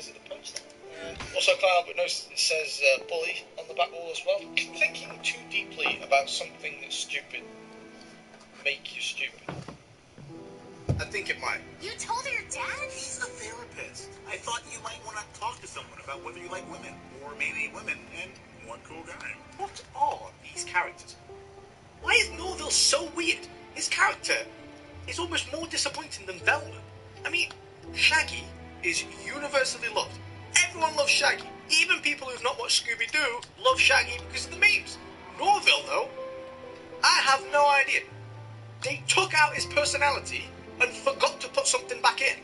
size of the punchline. Also, I can't help but notice it says bully on the back wall as well. Thinking too deeply about something that's stupid make you stupid. I think it might. You told your dad? He's a therapist. I thought you might want to talk to someone about whether you like women, or maybe women and one cool guy. What are these characters? Why is Norville so weird? His character is almost more disappointing than Velma. I mean, Shaggy is universally loved. Everyone loves Shaggy. Even people who've not watched Scooby-Doo love Shaggy because of the memes. Norville, though, I have no idea. They took out his personality and forgot to put something back in.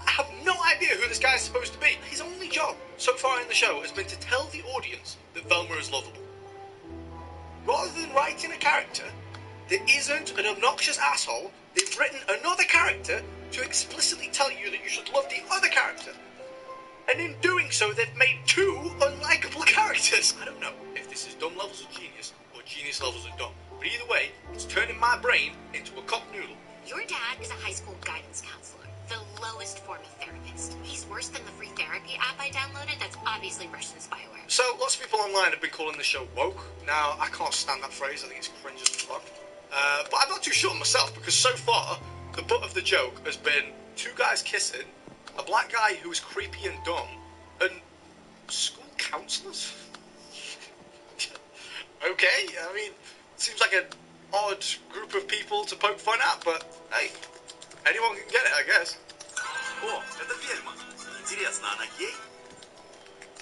I have no idea who this guy is supposed to be. His only job so far in the show has been to tell the audience that Velma is lovable. Rather than writing a character that isn't an obnoxious asshole, they've written another character to explicitly tell you that you should love the other character. And in doing so, they've made two unlikable characters. I don't know if this is dumb levels of genius or genius levels of dumb. But either way, it's turning my brain into a cup noodle. Your dad is a high school guidance counselor, the lowest form of therapist. He's worse than the free therapy app I downloaded that's obviously Russian spyware. So, lots of people online have been calling the show woke. Now, I can't stand that phrase. I think it's cringe as fuck. But I'm not too sure myself, because so far, the butt of the joke has been two guys kissing, a black guy who is creepy and dumb, and school counsellors? Okay, I mean, seems like an odd group of people to poke fun at, but hey, anyone can get it, I guess. О, это Вельма. Интересно, она гей?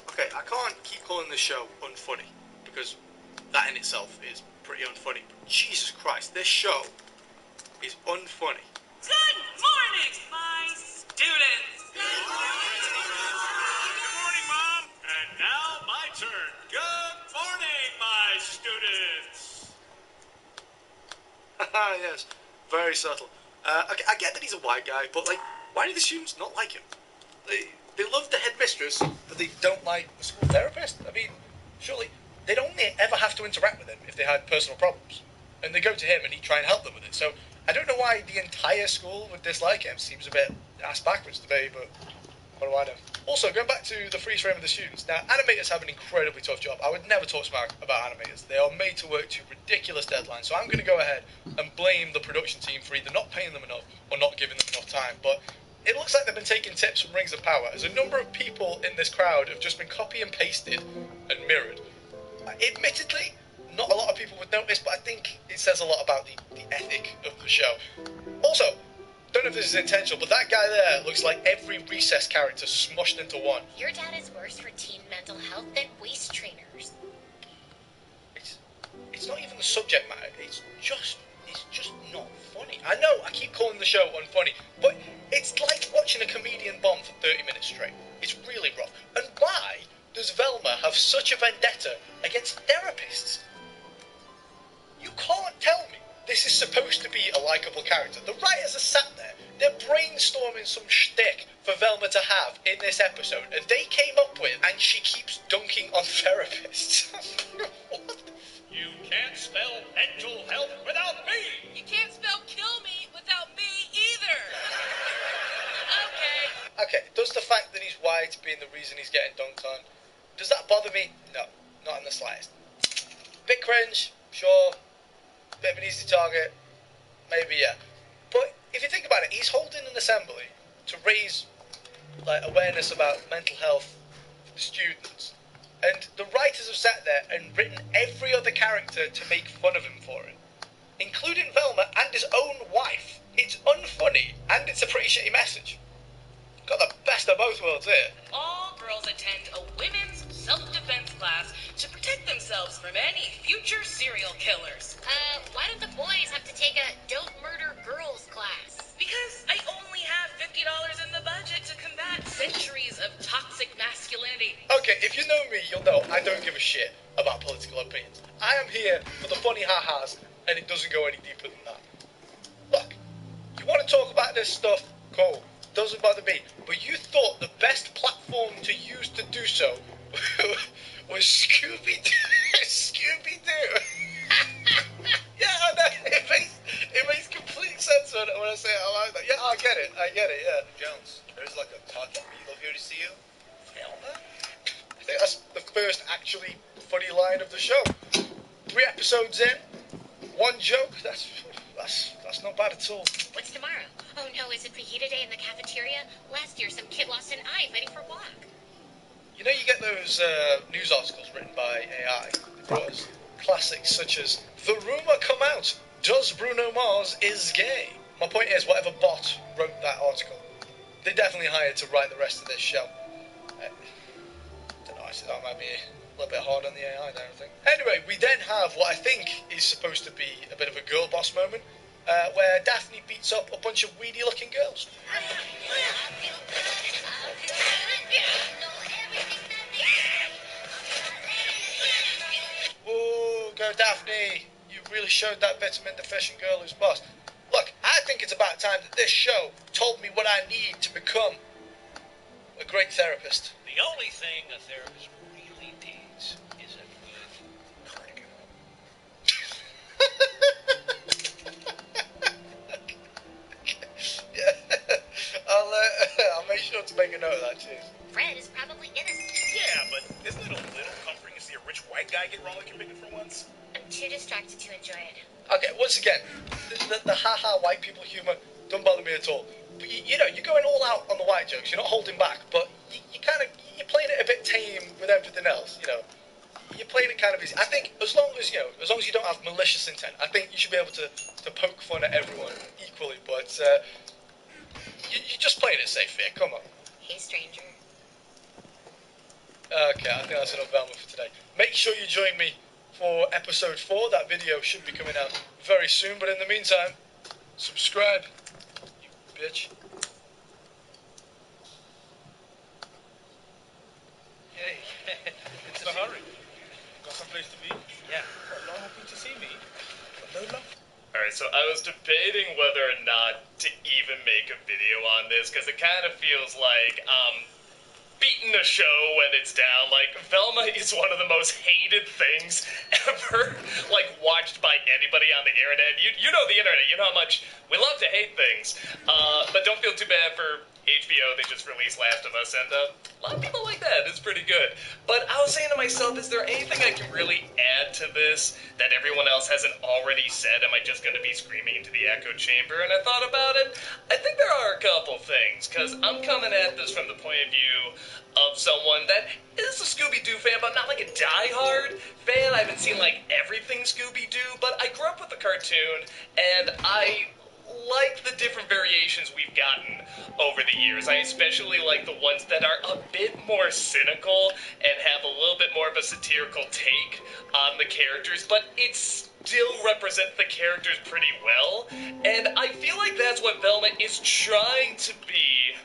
Okay, I can't keep calling this show unfunny, because that in itself is pretty unfunny. But Jesus Christ, this show is unfunny. Good morning, my students! Good morning, Mom! And now my turn. Good morning, my students! Haha, yes, very subtle. Okay, I get that he's a white guy, but like, why do the students not like him? They love the headmistress, but they don't like the school therapist? I mean, surely they'd only ever have to interact with him if they had personal problems. And they go to him and he'd try and help them with it. So I don't know why the entire school would dislike him. Seems a bit ass backwards to me, but what do I know? Also, going back to the freeze frame of the students. Now, animators have an incredibly tough job. I would never talk smack about animators. They are made to work to ridiculous deadlines. So I'm going to go ahead and blame the production team for either not paying them enough or not giving them enough time. But it looks like they've been taking tips from Rings of Power, as a number of people in this crowd have just been copy and pasted and mirrored. Admittedly, not a lot of people would notice, but I think it says a lot about the ethic of the show. Also, don't know if this is intentional, but that guy there looks like every Recess character smushed into one. Your dad is worse for teen mental health than waist trainers. It's not even the subject matter, it's just not funny. I know I keep calling the show unfunny, but it's like watching a comedian bomb for 30 minutes straight. It's really rough. And why does Velma have such a vendetta against therapists? You can't tell me this is supposed to be a likeable character. The writers are sat there, they're brainstorming some shtick for Velma to have in this episode, and they came up with, and she keeps dunking on therapists. What? You can't spell mental health without me! You can't spell kill me without me either! Okay. Okay, does the fact that he's white being the reason he's getting dunked on, does that bother me? No, not in the slightest. Bit cringe, sure. Bit of an easy target, maybe, yeah. But if you think about it, he's holding an assembly to raise like awareness about mental health for the students. And the writers have sat there and written every other character to make fun of him for it, including Velma and his own wife. It's unfunny, and it's a pretty shitty message. Got the best of both worlds here. All girls attend a women's self-defense class to protect themselves from any future serial killers. Why don't the boys have to take a don't murder girls class? Because I only have $50 in the budget to combat centuries of toxic masculinity. Okay, if you know me, you'll know I don't give a shit about political opinions. I am here for the funny ha-has, and it doesn't go any deeper than that. Look, you want to talk about this stuff? Cool. Doesn't bother me. But you thought the best platform to use to do so was Scooby-Doo. Scooby-Doo. Yeah, I know. It makes complete sense when I say it. I like that. Yeah, I get it, yeah. Jones, there's like a Parker, we love here to see you. Velma? I think that's the first actually funny line of the show. 3 episodes in, 1 joke. That's not bad at all. What's tomorrow? Oh no, is it fajita day in the cafeteria? Last year some kid lost an eye fighting for guac. You know, you get those news articles written by AI. It was classics such as, "The rumor come out, does Bruno Mars is gay?" My point is, whatever bot wrote that article, they definitely hired to write the rest of this show. I don't know, I said that might be a little bit hard on the AI there, I think. Anyway, we then have what I think is supposed to be a bit of a girl boss moment, where Daphne beats up a bunch of weedy-looking girls. Ooh, go Daphne! You really showed that vitamin-deficient girl who's boss. Look, I think it's about time that this show told me what I need to become a great therapist. The only thing a therapist really needs is a good cardigan. Yeah, I'll make sure to make a note of that, cheers. Fred is probably innocent. Yeah, but isn't it a little comforting to see a rich white guy get wrongly convicted for once? I'm too distracted to enjoy it. Okay, once again, the ha-ha white people humour don't bother me at all. But you know, you're going all out on the white jokes, you're not holding back, but you're playing it a bit tame with everything else, you know. You're playing it kind of easy. I think as long as you don't have malicious intent, I think you should be able to poke fun at everyone equally, but you're just playing it safe here, come on. Hey, stranger. Okay, I think that's enough Velma for today. Make sure you join me for episode 4. That video should be coming out very soon, but in the meantime, subscribe, you bitch. Hey, it's the hurry. Got someplace to be? Yeah. Not happy to see me. But no love. Alright, so I was debating whether or not to even make a video on this, because it kind of feels like, beating a show when it's down. Like, Velma is one of the most hated things ever, like, watched by anybody on the internet. You know the internet, you know how much we love to hate things. But don't feel too bad for HBO, they just released Last of Us, and a lot of people like that. It's pretty good. But I was saying to myself, is there anything I can really add to this that everyone else hasn't already said? Am I just going to be screaming into the echo chamber? And I thought about it. I think there are a couple things, because I'm coming at this from the point of view of someone that is a Scooby-Doo fan, but not like a die-hard fan. I haven't seen, like, everything Scooby-Doo, but I grew up with the cartoon, and I like the different variations we've gotten over the years. I especially like the ones that are a bit more cynical and have a little bit more of a satirical take on the characters, but it still represents the characters pretty well, and I feel like that's what Velma is trying to be,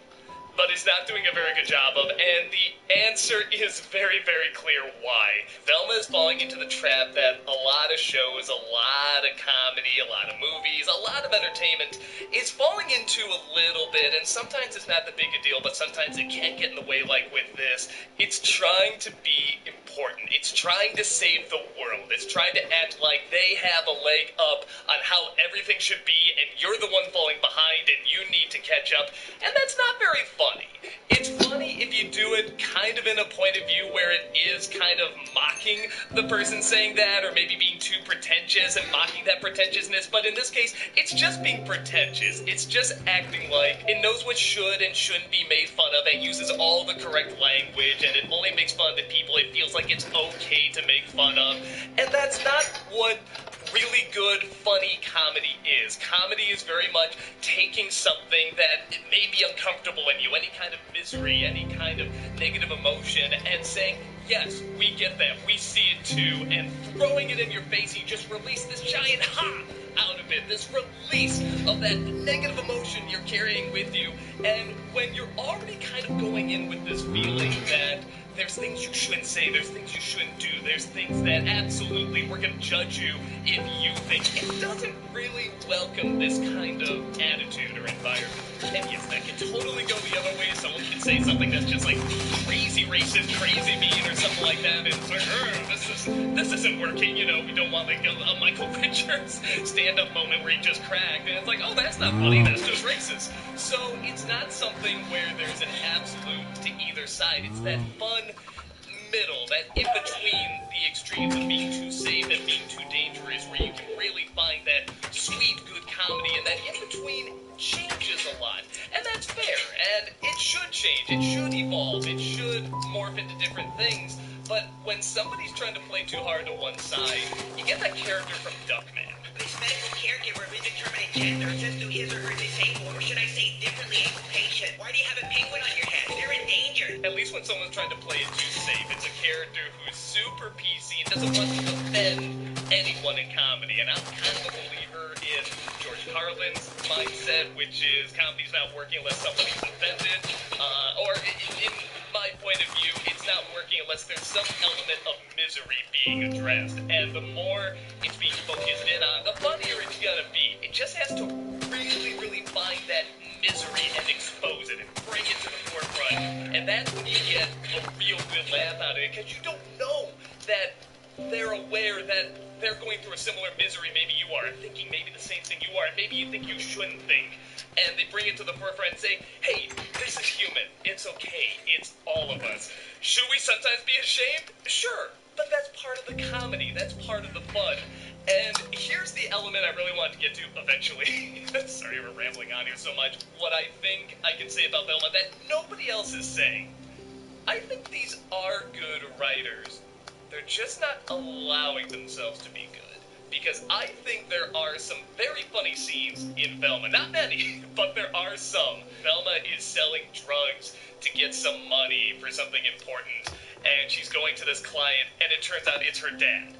but is not doing a very good job of, and the answer is very, very clear why. Velma is falling into the trap that a lot of shows, a lot of comedy, a lot of movies, a lot of entertainment is falling into a little bit, and sometimes it's not that big a deal, but sometimes it can get in the way, like with this. It's trying to be important. It's trying to save the world. It's trying to act like they have a leg up on how everything should be, and you're the one falling behind, and you need to catch up, and that's not very funny. It's funny if you do it kind of in a point of view where it is kind of mocking the person saying that, or maybe being too pretentious and mocking that pretentiousness, but in this case, it's just being pretentious. It's just acting like it knows what should and shouldn't be made fun of, and uses all the correct language, and it only makes fun of the people it feels like it's okay to make fun of, and that's not what really good, funny comedy is. Comedy is very much taking something that may be uncomfortable in you, any kind of misery, any kind of negative emotion, and saying, yes, we get that, we see it too, and throwing it in your face, you just release this giant ha out of it, this release of that negative emotion you're carrying with you, and when you're already kind of going in with this feeling that there's things you shouldn't say, there's things you shouldn't do, there's things that absolutely we're going to judge you if you think, it doesn't really welcome this kind of attitude or environment. And yes, that can totally go the other way. Someone can say something that's just like crazy crazy racist, crazy mean, or something like that, and it's like, this isn't working, you know, we don't want like a Michael Richards stand-up moment where he just cracked, and it's like, oh, that's not funny, that's just racist. So it's not something where there's an absolute to either side, it's that fun middle, that in between the extremes of being too safe and being too dangerous, where you can really find that sweet, good comedy, and that in between changes a lot. And that's fair, and it should change, it should evolve, it should morph into different things, but when somebody's trying to play too hard to one side, you get that character from Duckman. This medical caregiver of indeterminate gender says to his or her disabled, or should I say differently abled patient, why do you have a penguin on your head? They're endangered. At least when someone's trying to play it too safe, it's a character who's super PC and doesn't want to offend anyone in comedy. And I'm kind of a believer in George Carlin's mindset, which is comedy's not working unless somebody's offended. Or in my point of view, it's not working unless there's some element of misery being addressed. And the more it's being focused in on, the funnier it's gonna be. It just has to really, really find that misery and expose it and bring it to the forefront. And that's when you get a real good laugh out of it, because you don't know that they're aware that they're going through a similar misery maybe you are, and thinking maybe the same thing you are, and maybe you think you shouldn't think. And they bring it to the forefront and say, hey, this is human. It's okay. It's all of us. Should we sometimes be ashamed? Sure. But that's part of the comedy. That's part of the fun. And here's the element I really wanted to get to eventually. Sorry we're rambling on here so much. What I think I can say about Velma that nobody else is saying. I think these are good writers. They're just not allowing themselves to be good. Because I think there are some very funny scenes in Velma. Not many, but there are some. Velma is selling drugs to get some money for something important, and she's going to this client, and it turns out it's her dad.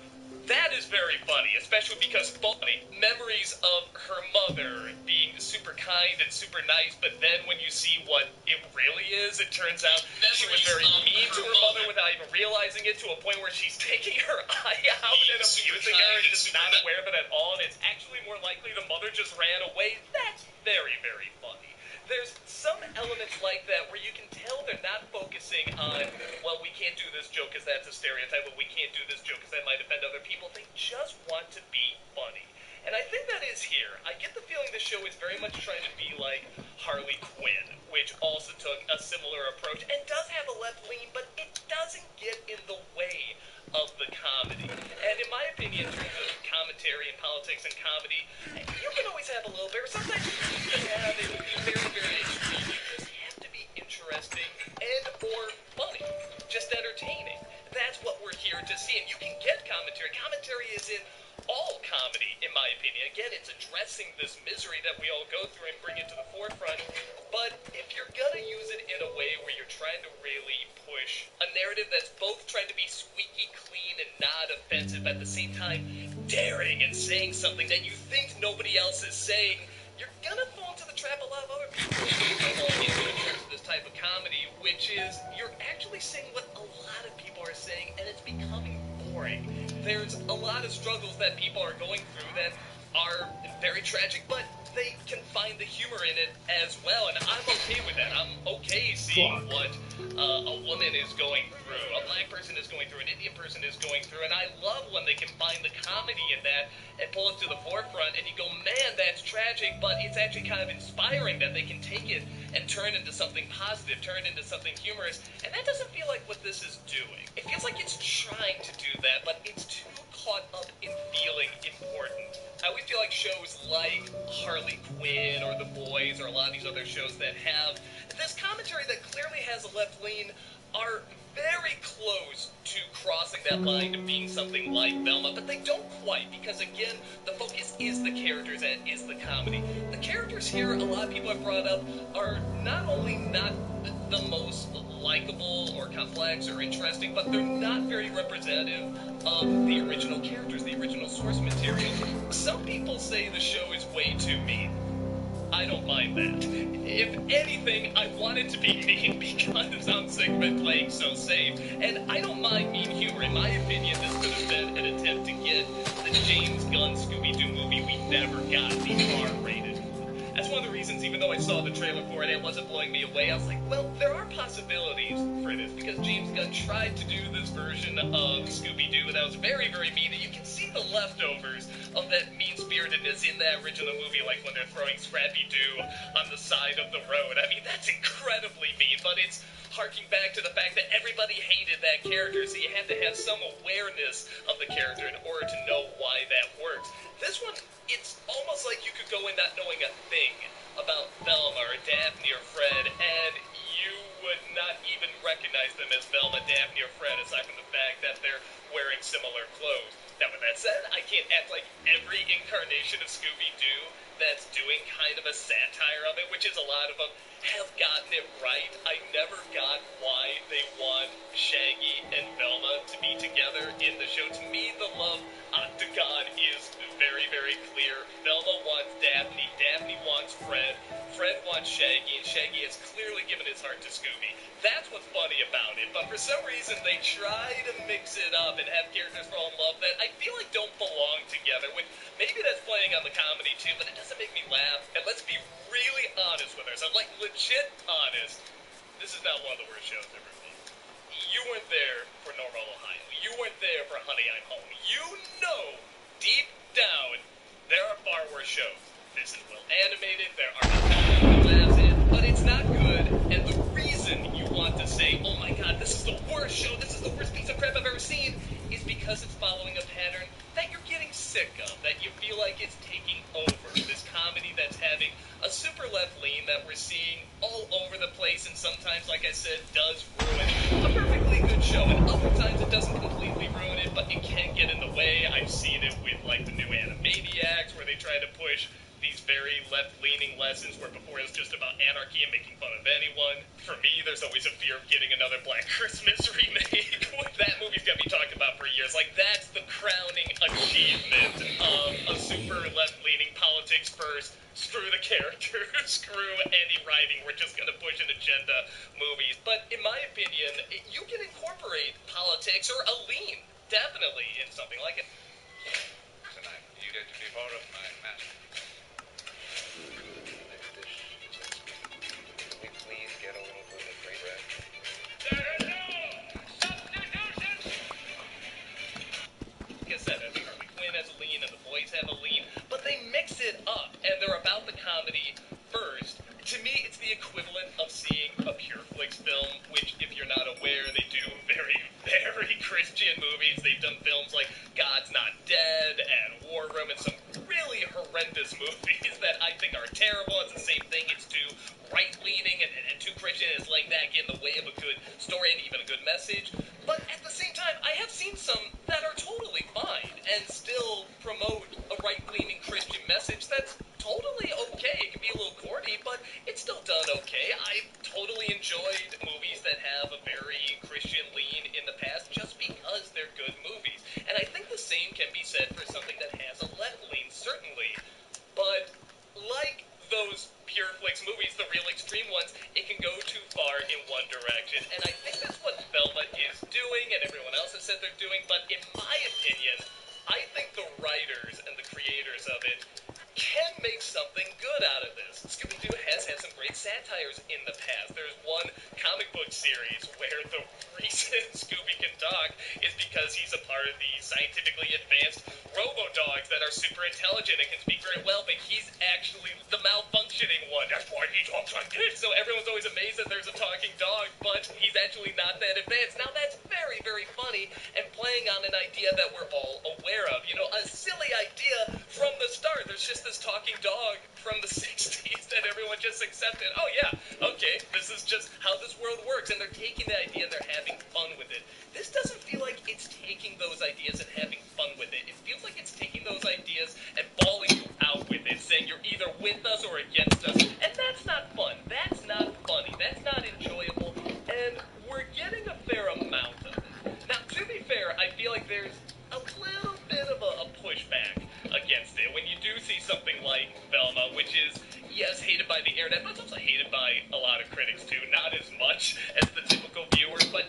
That is very funny, especially because funny memories of her mother being super kind and super nice, but then when you see what it really is, it turns out she was very mean to her mother without even realizing it, to a point where she's taking her eye out and abusing her and just not aware of it at all, and it's actually more likely the mother just ran away. That's very, very funny. There's some elements like that where you can tell they're not focusing on, well, we can't do this joke because that's a stereotype, but we can't do this joke because that might offend other people. They just want to be funny. And I think that is here. I get the feeling the show is very much trying to be like Harley Quinn, which also took a similar approach and does have a left lean, but it doesn't get in the way of the comedy. And in my opinion, in terms of commentary and politics and comedy, you can always have a little bit, or sometimes you can have it be very, very extreme. You just have to be interesting and or funny, just entertaining. That's what we're here to see, and you can get commentary. Commentary is in all comedy, in my opinion. Again, it's addressing this misery that we all go through and bring it to the forefront. But if you're gonna use it in a way where you're trying to really push a narrative that's both trying to be squeaky clean and not offensive, at the same time daring and saying something that you think nobody else is saying, you're gonna fall into the trap a lot of other people fall into in terms of this type of comedy, which is you're actually saying what a lot of people are saying, and it's becoming boring. There's a lot of struggles that people are going through that are very tragic, but they can find the humor in it as well, and I'm okay with that. I'm okay seeing what a woman is going through, a black person is going through, an Indian person is going through, and I love when they can find the comedy in that and pull it to the forefront, and you go, man, that's tragic, but it's actually kind of inspiring that they can take it and turn it into something positive, turn it into something humorous, and that doesn't feel like what this is doing. It feels like it's trying to do that, but it's too caught up in feeling important. I always feel like shows like Harley Quinn or The Boys or a lot of these other shows that have this commentary that clearly has a left lean are very close to crossing that line to being something like Velma, but they don't quite, because again, the focus is the characters and is the comedy. The characters here, a lot of people have brought up, are not only not the most likable or complex or interesting, but they're not very representative of the original characters, the original source material. Some people say the show is way too mean. I don't mind that. If anything, I want it to be mean because I'm sick of it playing so safe. And I don't mind mean humor. In my opinion, this could have been an attempt to get the James Gunn Scooby-Doo movie we never got, the R-rated. That's one of the reasons, even though I saw the trailer for it, it wasn't blowing me away. I was like, well, there are possibilities for this, because tried to do this version of Scooby-Doo that was very, very mean, and you can see the leftovers of that mean-spiritedness in that original movie, like when they're throwing Scrappy-Doo on the side of the road. I mean, that's incredibly mean, but it's harking back to the fact that everybody hated that character, so you have to have some awareness of the character in order to know why that works. This one, it's almost like you could go in not knowing a thing about Velma or Daphne or Fred, and you would not even recognize them as Velma, Daphne, or Fred, aside from the fact that they're wearing similar clothes. Now, with that said, I can't act like every incarnation of Scooby-Doo that's doing kind of a satire of it, which is a lot of them, have gotten it right. I never got why they want Shaggy and Velma to be together in the show. To me, the love octagon is very, very clear. Velma wants Daphne, Daphne wants Fred, Fred wants Shaggy, and Shaggy has clearly given his heart to Scooby. That's what's funny about it, but for some reason they try to mix it up and have characters fall in love that I feel like don't belong together, which maybe that's playing on the comedy too, but it doesn't make me laugh. And let's be really honest with ourselves, like legit honest, this is not one of the worst shows ever made. You weren't there for Normal Ohio. You weren't there for Honey, I'm Home. You know, deep down, there are far worse shows. This is well animated, there are no laughs in, but it's not good, and the reason you want to say, oh my god, this is the worst show, this is the worst piece of crap I've ever seen, is because it's following a pattern that you're getting sick of, that you feel like it's taking over. This comedy that's having a super left lean that we're seeing all over the place, and sometimes, like I said, does ruin a perfectly good show, and other times it doesn't completely ruin it, but it can get in the way. I've seen it with, like, the new Animaniacs, where they try to push these very left-leaning lessons where before it was just about anarchy and making fun of anyone. For me, there's always a fear of getting another Black Christmas remake. That movie's gonna be talked about for years. Like, that's the crowning achievement of a super left-leaning politics first, screw the characters, screw any writing, we're just gonna push an agenda movies. But in my opinion, you can incorporate politics or a lean, definitely, in something like it. Tonight, you get to be part of my master. Can we please get a little gluten-free bread? There are no substitutions! Like I said, I think Harley Quinn has a lean and the boys have a lean, but they mix it up, and they're about the comedy first. To me, it's the equivalent of seeing a Pure Flix film, which, if you're not aware, they do very, very Christian movies. They've done films like God's Not Dead and War Room and some really horrendous movies that I think are terrible. It's the same thing. It's too right-leaning and too Christian. It's like that, get in the way of a good story and even a good message. But at the same time, I have seen some that are totally fine and still promote a right-leaning Christian message that's totally okay. It can be a little corny, but it's still done okay. I totally enjoyed movies that have a very Christian lean in the past just because they're good movies. And I think the same can be said for something that has a left lean, certainly. But like those Pure Flix movies, the real extreme ones, it can go too far in one direction. And I think that's what Velma is doing and everyone else has said they're doing. But in my opinion, I think the writers and the creators of it can make something good out of this. Scooby-Doo has had some great satires in the past. There's one comic book series where the reason Scooby can talk is because he's a part of the scientifically advanced robo-dogs that are super intelligent and can speak very well, but he's actually the malfunctioning one. That's why he talks like this. So everyone's always amazed that there's a talking dog, but he's actually not that advanced. Now that's very, very funny and playing on an idea that we're all aware of. You know, a silly idea from the start. There's just this talking dog from the 60s that everyone just accepted. Oh yeah, okay, this is just how this world works, and they're taking the idea and they're having fun with it. This doesn't feel like it's taking those ideas and having fun with it. It feels like it's taking those ideas and balling you out with it, saying you're either with us or against us, and that's not fun. That's not funny. That's not enjoyable, and we're getting a fair amount of it. Now, to be fair, I feel like there's a little bit of a pushback against it when you do see something like Velma, which is, yes, hated by the internet, but it's also hated by a lot of critics too. Not as much as the typical viewers, but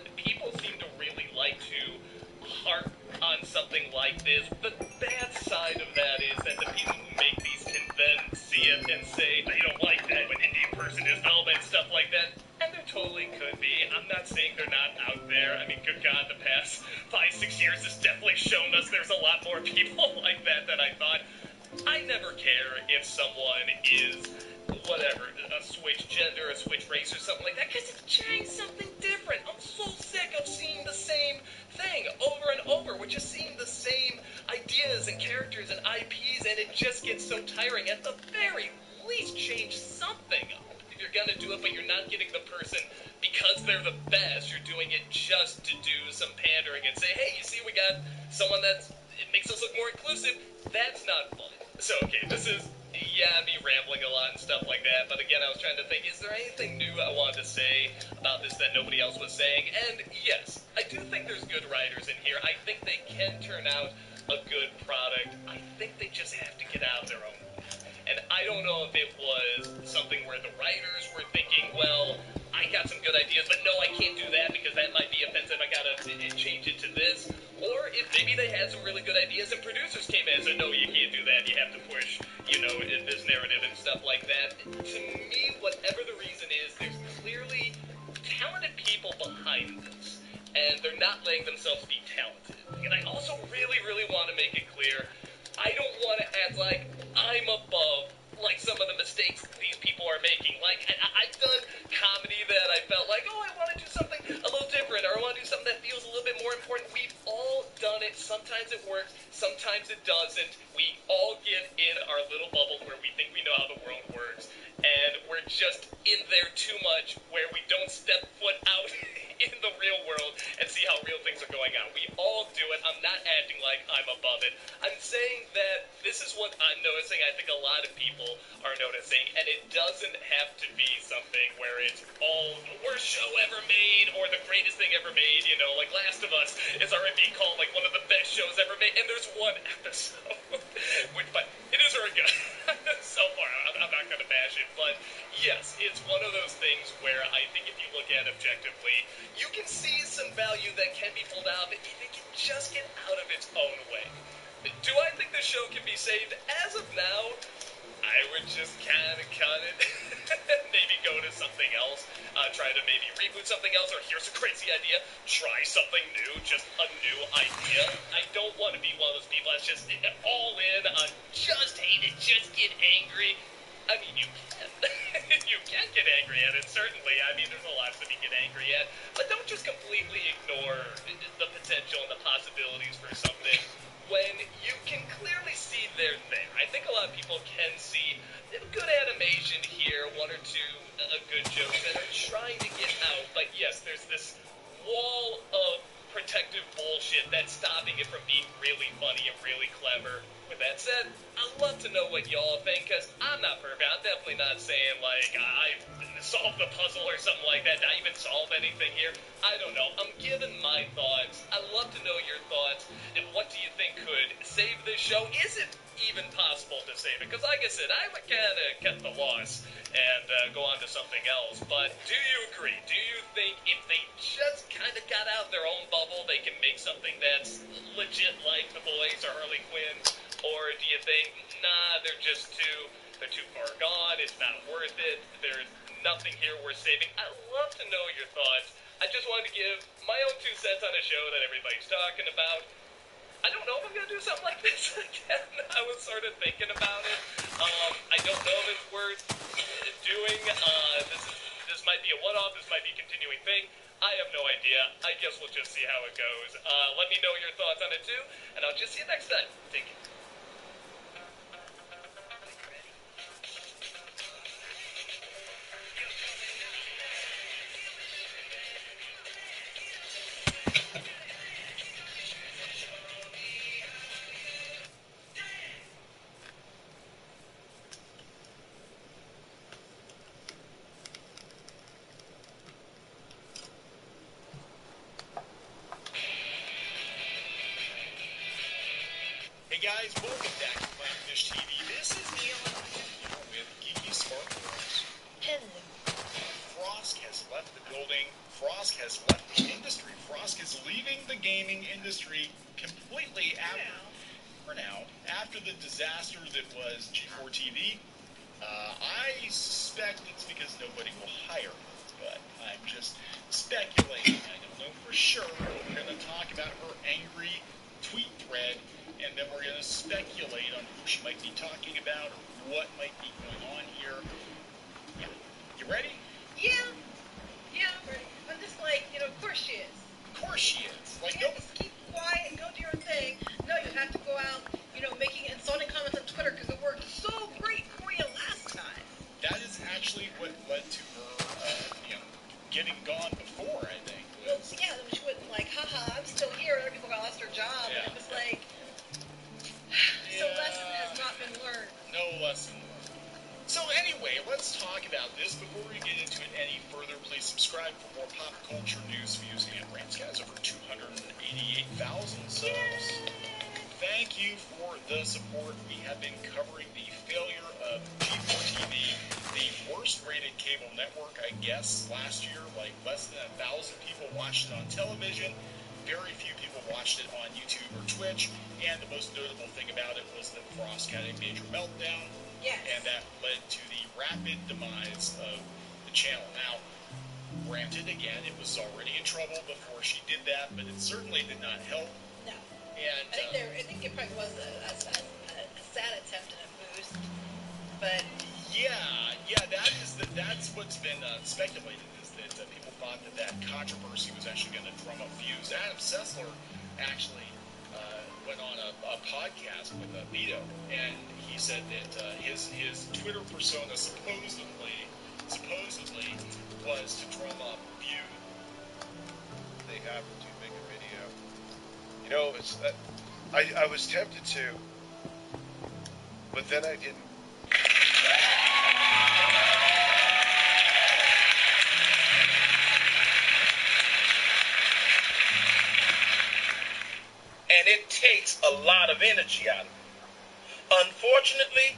not saying they're not out there. I mean, good God, the past 5-6 years has definitely shown us there's a lot more people like that than I thought. I never care if someone is, whatever, a switch gender, a switch race, or something like that, because it's trying something different. I'm so sick of seeing the same thing over and over. We're just seeing the same ideas and characters and IPs, and it just gets so tiring. At the very least, change something up. If you're gonna do it, but you're not getting the person because they're the best, you're doing it just to do some pandering and say, hey, you see, we got someone it makes us look more inclusive. That's not fun. So, okay, this is, me rambling a lot and stuff like that, but again, I was trying to think, is there anything new I wanted to say about this that nobody else was saying? And yes, I do think there's good writers in here. I think they can turn out a good product. I think they just have to get out of their own way. And I don't know if it was something where the writers were thinking, well, I got some good ideas, but no, I can't do that because that might be offensive. I gotta change it to this. Or if maybe they had some really good ideas and producers came in and said, no, you can't do that. You have to push, this narrative and stuff like that. To me, whatever the reason is, there's clearly talented people behind this. And they're not letting themselves be talented. And I also really, really want to make it clear, I don't want to act like I'm above like some of the mistakes these people are making. Like, I've done comedy that I felt like, oh, I want to do something a little different, or I want to do something that feels a little bit more important. We've all done it. Sometimes it works, sometimes it doesn't. We all get in our little bubble where we think we know how the world works, and we're just in there too much where we don't step foot out in the real world and see how real things are going on. We all do it. I'm not acting like I'm above it. I'm saying that this is what I'm noticing. I think a lot of people are noticing, and it doesn't have to be something where it's all the worst show ever made or the greatest thing ever made, like Last of Us is already being called like one of the best shows ever made, and there's one episode, but it is very good so far. I'm not going to bash it, but yes, it's one of those things where I think if you look at it objectively, you can see some value that can be pulled out, but it can just get out of its own way. Do I think the show can be saved? As of now, I would just kind of cut it, maybe go to something else, try to maybe reboot something else, or here's a crazy idea, try something new, just a new idea. I don't want to be one of those people that's just all in on just hate it, just get angry. I mean, you can. You can get angry at it, certainly. I mean, there's a lot that you get angry at, but don't just completely ignore the potential and the possibilities for something when you can clearly see they're there. I think a lot of people can see good animation here, one or two good jokes that are trying to get out, but yes, there's this wall of protective bullshit that's stopping it from being really funny and really clever. With that said, I'd love to know what y'all think, because I'm not perfect. I'm definitely not saying, like, I solved the puzzle or something like that, not even solve anything here. I don't know. I'm giving my thoughts. I'd love to know your thoughts, and what do you think could save this show? Is it even possible to save it? Because like I said, I would kind of cut the loss and go on to something else, but do you agree? Do you think if they just kind of got out their own bubble, they can make something that's legit like The Boys or Harley Quinn? Or do you think, nah, they're too far gone, it's not worth it, there's nothing here worth saving? I'd love to know your thoughts. I just wanted to give my own 2 cents on a show that everybody's talking about. I don't know if I'm going to do something like this again. I was sort of thinking about it. I don't know if it's worth doing. This might be a one-off, this might be a continuing thing. I have no idea. I guess we'll just see how it goes. Let me know your thoughts on it too, and I'll just see you next time. Take care. Hey guys, welcome back to Clownfish TV. This is Neon with Geeky Sparklers. Frost has left the building. Frost has left the industry. Frost is leaving the gaming industry completely for now. After the disaster that was G4 TV, I suspect it's because nobody will hire him, but I'm just speculating. sure, we're going to talk about her angry tweet thread, and then we're going to speculate on who she might be talking about or what might be going on here. Yeah. You ready? Yeah, I'm ready. I'm just like, of course she is. Of course she is. Like, You can't just keep quiet and go do your thing. No, you have to go out, making insulting comments on Twitter because it worked so great for you last time. That is actually what led to her, getting gone before, I think. Well, yeah, she went like, haha, I'm still here. Other people lost their job. Yeah. And it was like, so lesson has not been learned. No lesson learned. So anyway, let's talk about this. Before we get into it any further, please subscribe for more pop culture news, views, and rants. Guys, over 288,000 subs. Thank you for the support. We have been covering the failure of G4 TV, the worst-rated cable network, I guess, last year. Like, less than 1,000 people watched it on television. Very few people watched it on YouTube or Twitch. And the most notable thing about it was that Frost had a major meltdown. Yes. And that led to the rapid demise of the channel. Now, granted, again, it was already in trouble before she did that, but it certainly did not help. No. And I think it probably was a sad attempt at a boost, but that's what's been speculated, is that people thought that controversy was actually going to drum up views. Adam Sessler actually went on a podcast with Vito, and he said that his Twitter persona supposedly was to drum up views. They happened to make a video. It's I was tempted to, but then I didn't. And it takes a lot of energy out of it. Unfortunately,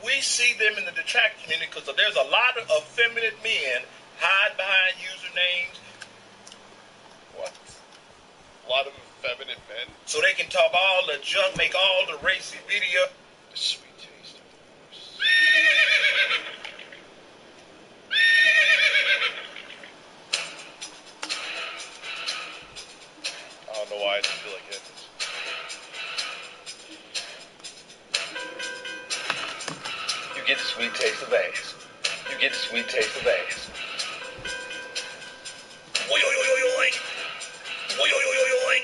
we see them in the detractor community because there's a lot of effeminate men hide behind usernames. What? A lot of effeminate men? So they can talk all the junk, make all the racy video. The sweet taste of divorce. I don't know why I didn't feel like hitting this. You get the sweet taste of ass. You get the sweet taste of ass. Oy, oy, oy, oy, oy. Oy, oy, oy, oy, oy.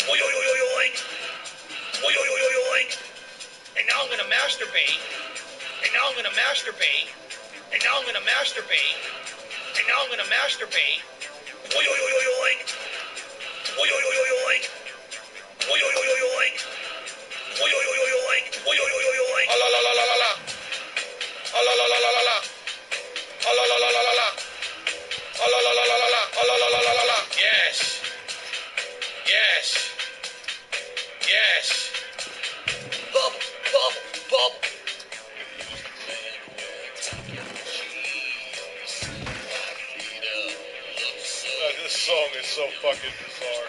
Oy, oy, oy, oy, oy. Oy, oy, oy, oy, oy. And now I'm gonna masturbate. And now I'm gonna masturbate. And now I'm gonna masturbate. And now I'm gonna masturbate. Oy, oy, oy, oy, oy. Oy, oy, oy, oy, oy. Oy, oy, oy, oy, oy. Oy, oy, oy, oy, oy. Oy, oy, oy, oy, oy. La la la la la la. La la la la la la. La la la la la la. La la la la la la. La la la la la la. Yes. Yes. Yes. Bubble, bubble, bubble. This song is so fucking bizarre.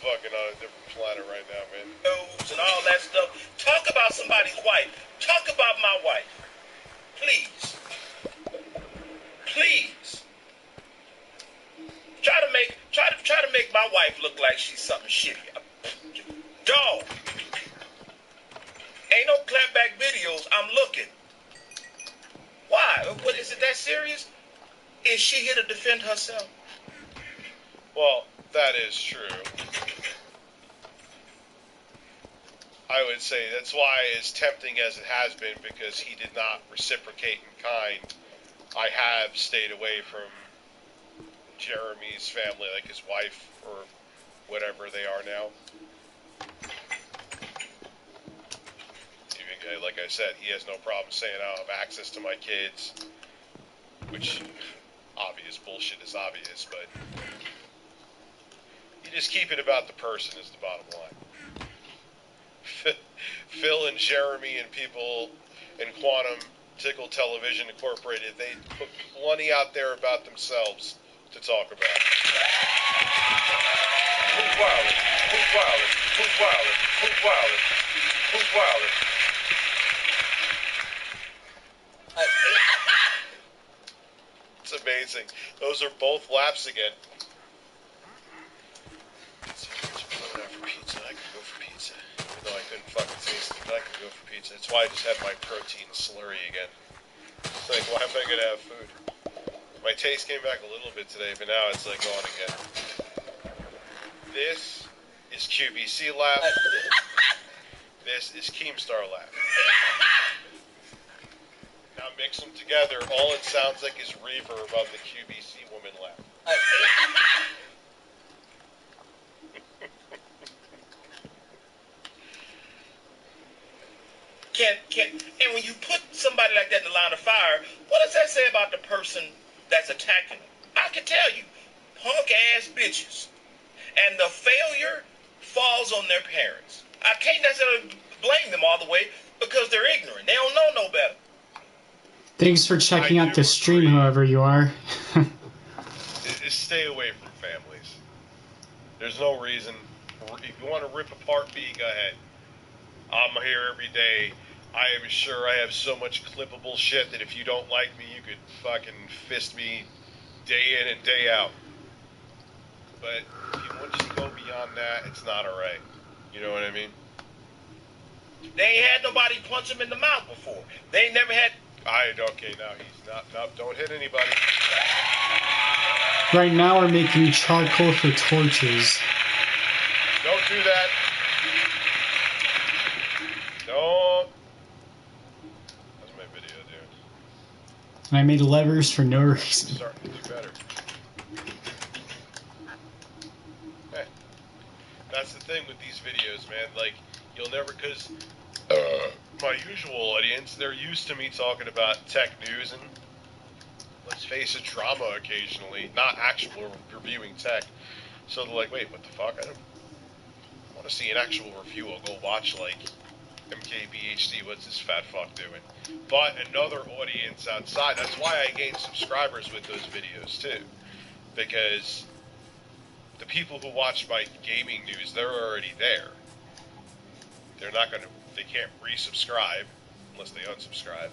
Fucking on a different planet right now, man. And all that stuff. Talk about somebody's wife. Talk about my wife. Please. Please. Try to make my wife look like she's something shitty. Dog. Ain't no clapback videos. I'm looking. Why? What is it that serious? Is she here to defend herself? Well, that is true. I would say that's why, as tempting as it has been, because he did not reciprocate in kind, I have stayed away from Jeremy's family, like his wife or whatever they are now. Even, like I said, he has no problem saying I don't have access to my kids, which obvious bullshit is obvious, but you just keep it about the person is the bottom line. Phil and Jeremy and people in Quantum Tickle Television Incorporated, they put plenty out there about themselves to talk about. Who's wildin'? Who's wildin'? Who's wildin'? Who's wildin'? Who's wildin'? It's amazing. Those are both laps again. Let's see how much I'm going out for pizza. I could go for pizza. Even though I couldn't fucking taste it, but I could go for pizza. That's why I just had my protein slurry again. It's like, why am I going to have food? My taste came back a little bit today, but now it's like gone again. This is QBC lap. This is Keemstar lap. Now mix them together. All it sounds like is reverb on the QBC woman lap. And when you put somebody like that in the line of fire, what does that say about the person that's attacking them? I can tell you, punk ass bitches. And the failure falls on their parents. I can't necessarily blame them all the way because they're ignorant. They don't know no better. Thanks for checking out the stream, whoever you are. Stay away from families. There's no reason. If you want to rip apart me, go ahead. I'm here every day. I am sure I have so much clippable shit that if you don't like me, you could fucking fist me day in and day out. But if you want to go beyond that, it's not alright. You know what I mean? They ain't had nobody punch him in the mouth before. They ain't never had... Okay, now he's not... No, don't hit anybody. Right now we're making charcoal for torches. Don't do that. Don't. How's my video doing? And I made levers for no reason. Starting to do better. Hey, that's the thing with these videos, man. Like, you'll never, because my usual audience, they're used to me talking about tech news and, let's face it, drama occasionally, not actual reviewing tech. So they're like, wait, what the fuck? I don't want to see an actual review. I'll go watch, like, MKBHD, what's this fat fuck doing? But another audience outside, that's why I gained subscribers with those videos too. Because the people who watch my gaming news, they're already there. They're not gonna, they can't resubscribe unless they unsubscribe.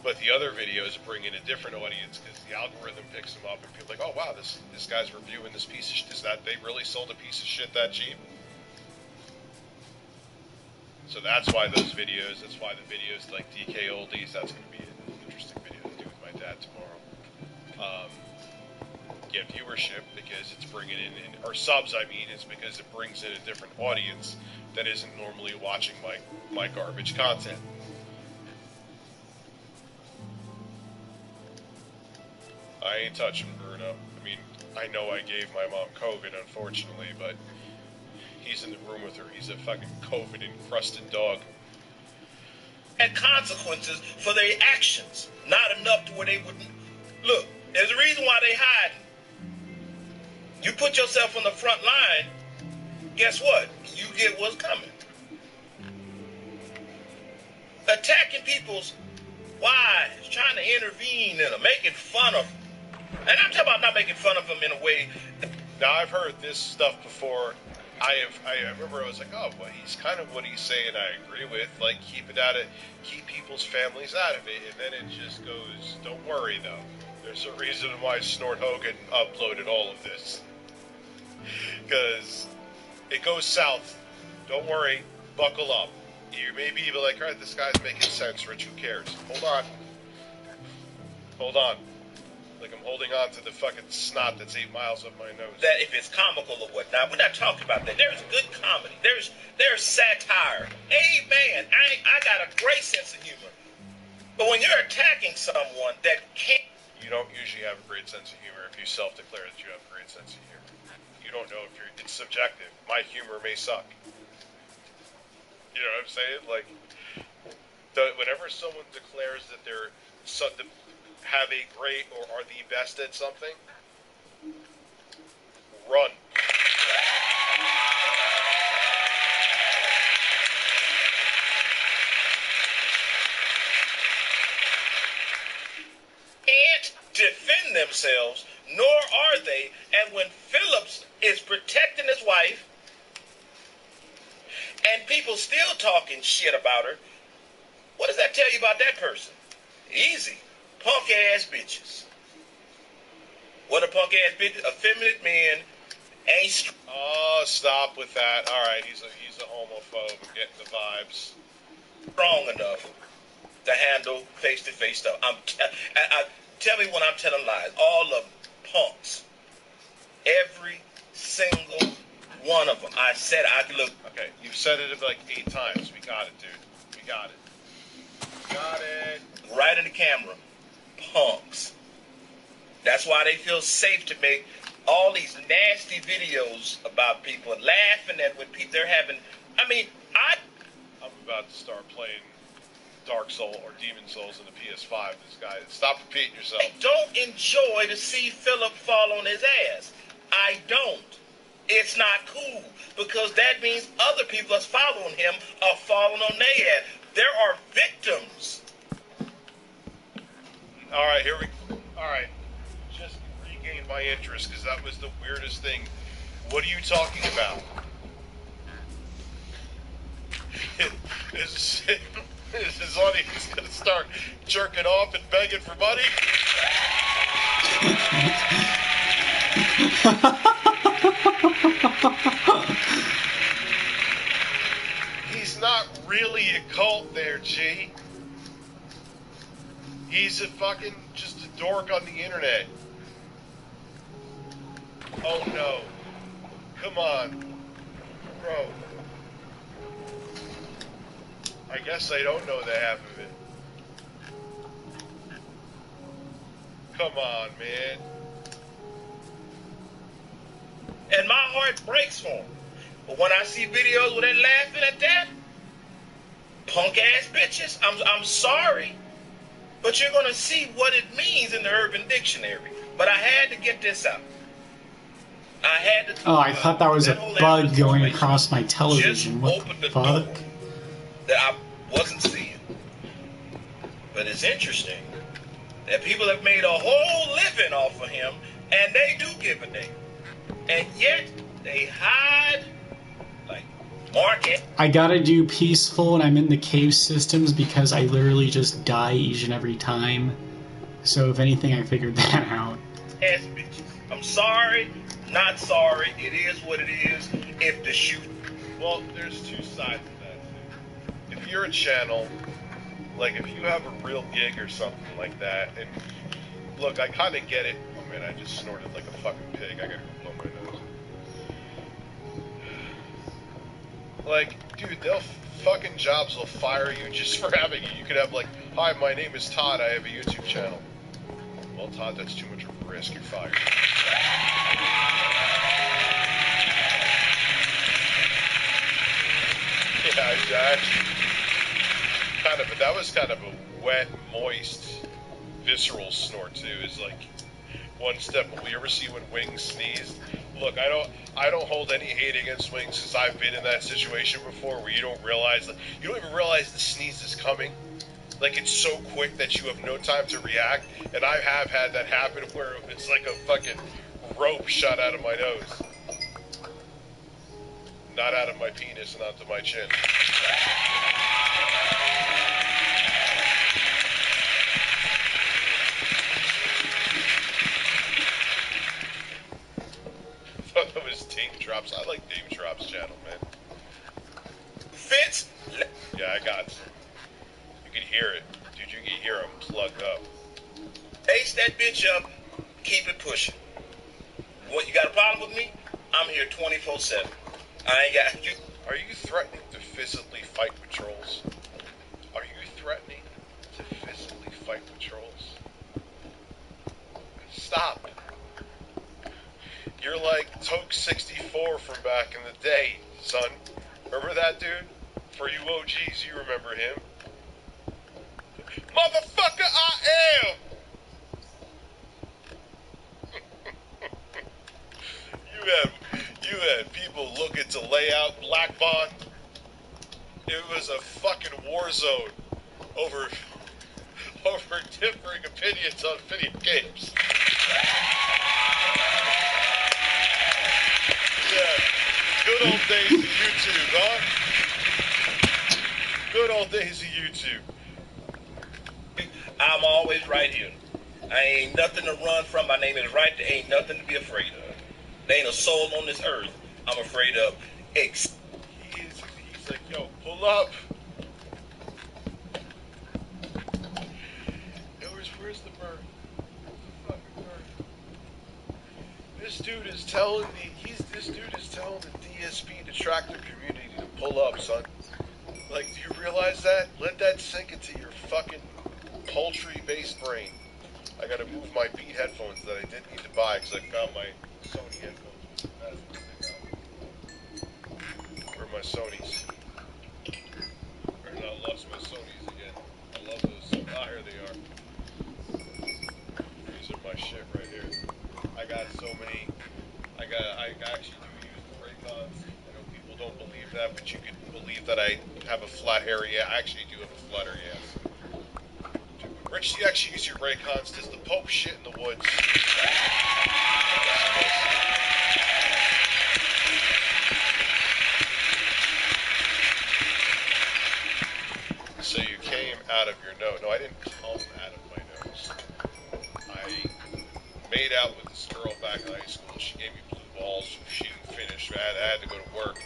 But the other videos bring in a different audience because the algorithm picks them up and people are like, oh wow, this guy's reviewing this piece of shit. Is that they really sold a piece of shit that cheap? So that's why those videos, that's why the videos like DK Oldies, that's going to be an interesting video to do with my dad tomorrow. Get viewership because it's bringing in, or subs I mean, is because it brings in a different audience that isn't normally watching my garbage content. I ain't touching Bruno. I mean, I know I gave my mom COVID, unfortunately, but he's in the room with her. He's a fucking COVID-encrusted dog. Had consequences for their actions. Not enough to where they wouldn't... Look, there's a reason why they hiding. You put yourself on the front line, guess what? You get what's coming. Attacking people's wives, trying to intervene in them, making fun of them. And I'm talking about not making fun of them in a way... Now, I've heard this stuff before. I remember I was like, oh, well, he's kind of what he's saying I agree with. Like, keep people's families out of it. And then it just goes, don't worry, though. There's a reason why Snort Hogan uploaded all of this. Because it goes south. Don't worry. Buckle up. You may be like, all right, this guy's making sense, Rich. Who cares? Hold on. Hold on. Like I'm holding on to the fucking snot that's 8 miles up my nose. That if it's comical or whatnot, we're not talking about that. There's good comedy. There's satire. Amen. I got a great sense of humor. But when you're attacking someone that can't... You don't usually have a great sense of humor if you self-declare that you have a great sense of humor. You don't know if it's subjective. My humor may suck. You know what I'm saying? Like, whenever someone declares that they're have a great or are the best at something, run. themselves, nor are they. And when Phillips is protecting his wife, and people still talking shit about her, what does that tell you about that person? Easy. Punk ass bitches. What are punk ass bitches? Effeminate men ain't Oh, stop with that. Alright, he's a homophobe. I'm getting the vibes. strong enough to handle face-to-face stuff. Tell me when I'm telling lies. All of them, punks. Every single one of them. I said I could look. Okay, you've said it like 8 times. We got it, dude. We got it. Got it. Right in the camera. Punks. That's why they feel safe to make all these nasty videos about people and laughing at when people they're having. I mean, I'm about to start playing Dark Soul or Demon Souls in the PS5. This guy, stop repeating yourself. I don't enjoy to see Philip fall on his ass. I don't. It's not cool because that means other people that's following him are falling on their ass. There are victims. All right, here we. All right, just regained my interest because that was the weirdest thing. What are you talking about? Is his audience gonna start jerking off and begging for money? He's not really a cult there, G. He's a fucking just a dork on the internet. Oh no. Come on. Bro. I guess I don't know the half of it. Come on, man. And my heart breaks for him. But when I see videos where they're laughing at that, punk ass bitches, I'm sorry. But you're going to see what it means in the Urban Dictionary. But I had to get this out. I had to. Oh, I thought that was a bug going across my television. What opened the the fuck? door that I wasn't seeing. But it's interesting that people have made a whole living off of him, and they do give a damn. And yet, they hide like market. I gotta do peaceful and I'm in the cave systems because I literally just die each and every time. So if anything, I figured that out. Ass bitches. I'm sorry, not sorry. It is what it is. If the shoot. Well, there's two sides to that, too. If you're a channel, like if you have a real gig or something like that, and look, I kind of get it. Oh man, I just snorted like a fucking pig. I gotta go blow my nose. Like, dude, they'll fucking jobs will fire you just for having it. You could have like, hi, my name is Todd. I have a YouTube channel. Well, Todd, that's too much of a risk. You're fired. Yeah, actually, that was kind of a wet, moist, visceral snort too. Is like one step. Will you ever see when Wings sneezed? Look, I don't hold any hate against Wings because I've been in that situation before where you don't even realize the sneeze is coming. Like it's so quick that you have no time to react. And I have had that happen where it's like a fucking rope shot out of my nose. Not out of my penis and onto my chin. I thought that was Dame Drops. I like Dame Drops channel, man. Fits? Yeah, I got it. You can hear it. Dude, you can hear him plugged up. Ace that bitch up, keep it pushing. What, you got a problem with me? I'm here 24/7. I ain't got you. Are you threatening to physically fight with trolls? Are you threatening to physically fight with trolls? Stop. You're like Toke 64 from back in the day, son. Remember that dude? For you OGs, you remember him. Motherfucker, I am! You had people looking to lay out Black Bond. It was a fucking war zone over differing opinions on video games. Yeah, good old days of YouTube, huh? Good old days of YouTube. I'm always right here. I ain't nothing to run from. My name is right. There ain't nothing to be afraid of. There ain't a soul on this earth I'm afraid of. He's like, yo, pull up. Yo, where's the bird? The fucking bird. This dude is telling the DSP, the tractor community, to pull up, son. Like, do you realize that? Let that sink into your fucking poultry-based brain. I gotta move my Beat headphones that I didn't need to buy because I found my Sony headphones. Where are my Sonys? Or not, lost my Sonys again. I love those. Ah, here they are. These are my shit right here. I got so many. I actually do use the Raycons. I know people don't believe that, but you can believe that I have a flat area. I actually do have a flat area. Rich, you actually use your Raycons. Does the Pope shit in the woods? So you came out of your nose. No, I didn't come out of my nose. I made out with this girl back in high school. She gave me blue balls. She didn't finish. I had to go to work.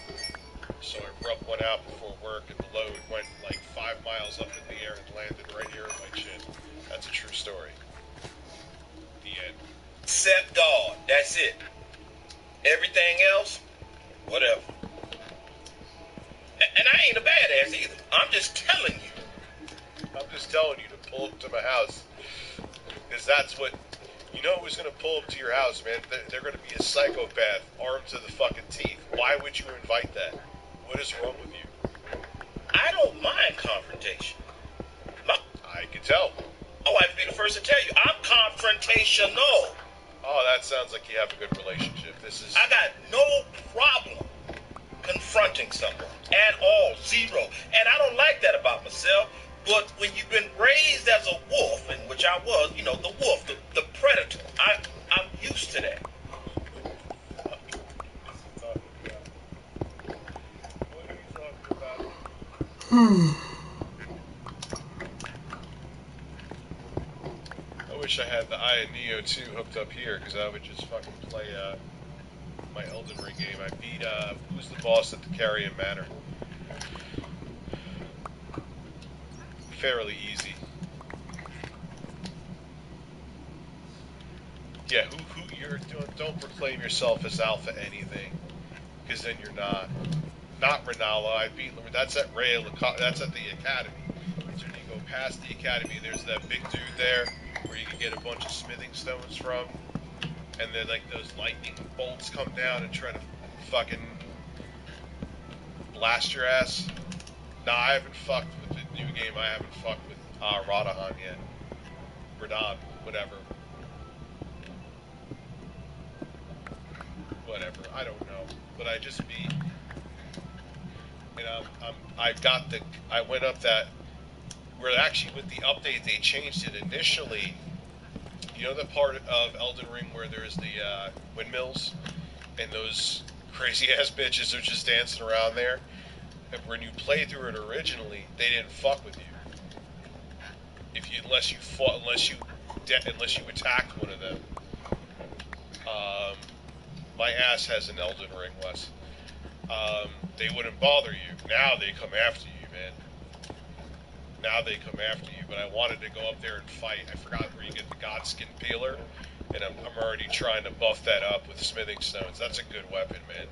So I rubbed one out before work, and the load went like 5 miles up in the air and landed right here in my chin. That's a true story. The end. Except God. That's it. Everything else, whatever. And I ain't a badass either. I'm just telling you. I'm just telling you to pull up to my house. Because that's what... You know who's going to pull up to your house, man? They're going to be a psychopath, armed to the fucking teeth. Why would you invite that? What is wrong with you? I don't mind confrontation. I can tell. Oh, I'd be the first to tell you. I'm confrontational. Oh, that sounds like you have a good relationship. I got no problem confronting someone at all. Zero. And I don't like that about myself. But when you've been raised as a wolf, in which I was, you know, the wolf, the predator, I'm used to that. I wish I had the Eye of Neo 2 hooked up here, because I would just fucking play my Elden Ring game. I beat, who's the boss at the Carrion Manor? Fairly easy. Yeah, who don't proclaim yourself as alpha anything, because then you're not. Not Renala, I beat, that's at that's at the Academy. So when you go past the Academy, there's that big dude there, where you can get a bunch of smithing stones from, and then like those lightning bolts come down and try to fucking blast your ass. Nah, I haven't fucked with the new game, I haven't fucked with Radahan yet. Radon, whatever. Whatever, I don't know. But I just beat, and I went up that, where actually with the update they changed it initially. You know the part of Elden Ring where there's the windmills and those crazy ass bitches are just dancing around there? And when you play through it originally, they didn't fuck with you. Unless you attacked one of them. My ass has an Elden Ring less. They wouldn't bother you. Now they come after you, man. Now they come after you, but I wanted to go up there and fight. I forgot where you get the Godskin Peeler, and I'm already trying to buff that up with smithing stones. That's a good weapon, man.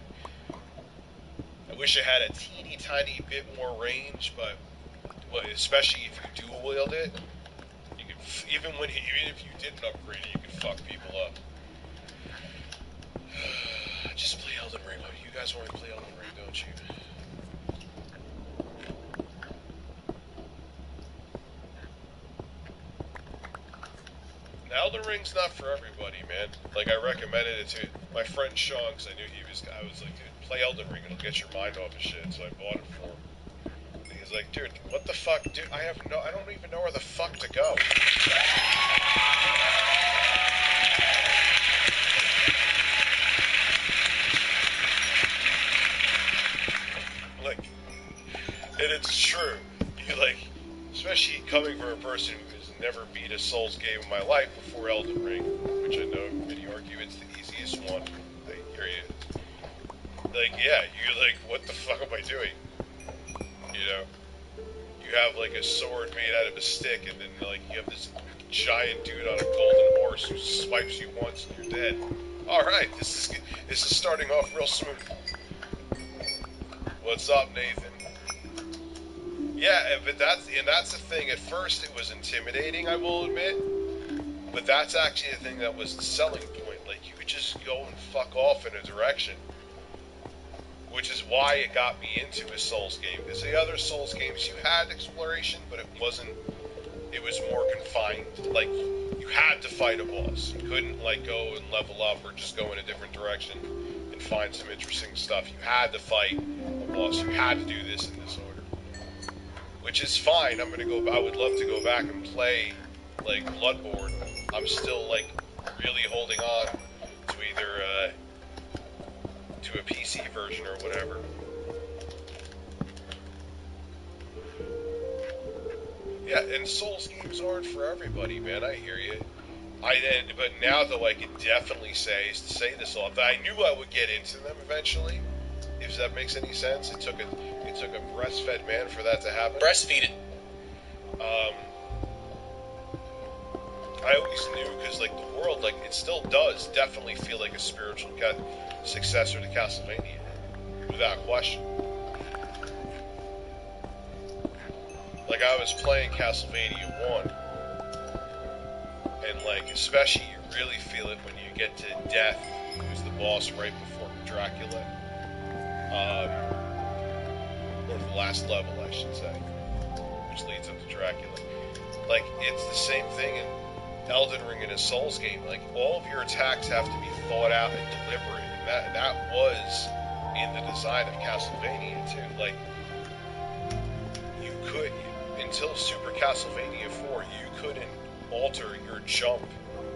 I wish it had a teeny tiny bit more range, but especially if you dual wield it, you can even if you didn't upgrade it, you can fuck people up. Just play Elden Ring. You guys want to play Elden Ring, don't you? Elden Ring's not for everybody, man. Like, I recommended it to my friend Sean, because I was like, dude, play Elden Ring, it'll get your mind off of shit, so I bought it for him. And he's like, dude, what the fuck, dude, I don't even know where the fuck to go. Like, and it's true. You like, especially coming from a person who has never beat a Souls game in my life before Elden Ring, which I know many argue it's the easiest one. I hear you. Like, yeah, you're like, what the fuck am I doing? You know? You have like a sword made out of a stick, and then like you have this giant dude on a golden horse who swipes you once and you're dead. Alright, this is starting off real smooth. What's up, Nathan? Yeah, but that's the thing. At first it was intimidating, I will admit. But that's actually the thing that was the selling point. Like, you could just go and fuck off in a direction. Which is why it got me into a Souls game. Because the other Souls games, you had exploration, but it was more confined. Like, you had to fight a boss. You couldn't, like, go and level up or just go in a different direction and find some interesting stuff. You had to fight a boss. You had to do this in this order. Which is fine. I would love to go back and play, like, Bloodborne. I'm still, like, really holding on to either, to a PC version or whatever. Yeah, and Souls games aren't for everybody, man. I hear you. But now, though, I can definitely say this all. I knew I would get into them eventually. If that makes any sense, it took a breastfed man for that to happen. Breastfeed it. I always knew, because like the world, like it still does definitely feel like a spiritual successor to Castlevania, without question. Like, I was playing Castlevania 1, and like, especially you really feel it when you get to Death, who's the boss right before Dracula, or the last level, I should say, which leads up to Dracula. Like, it's the same thing in Elden Ring in a Souls game. Like, all of your attacks have to be thought out and deliberate, and that was in the design of Castlevania too. Like, you could, until Super Castlevania 4, you couldn't alter your jump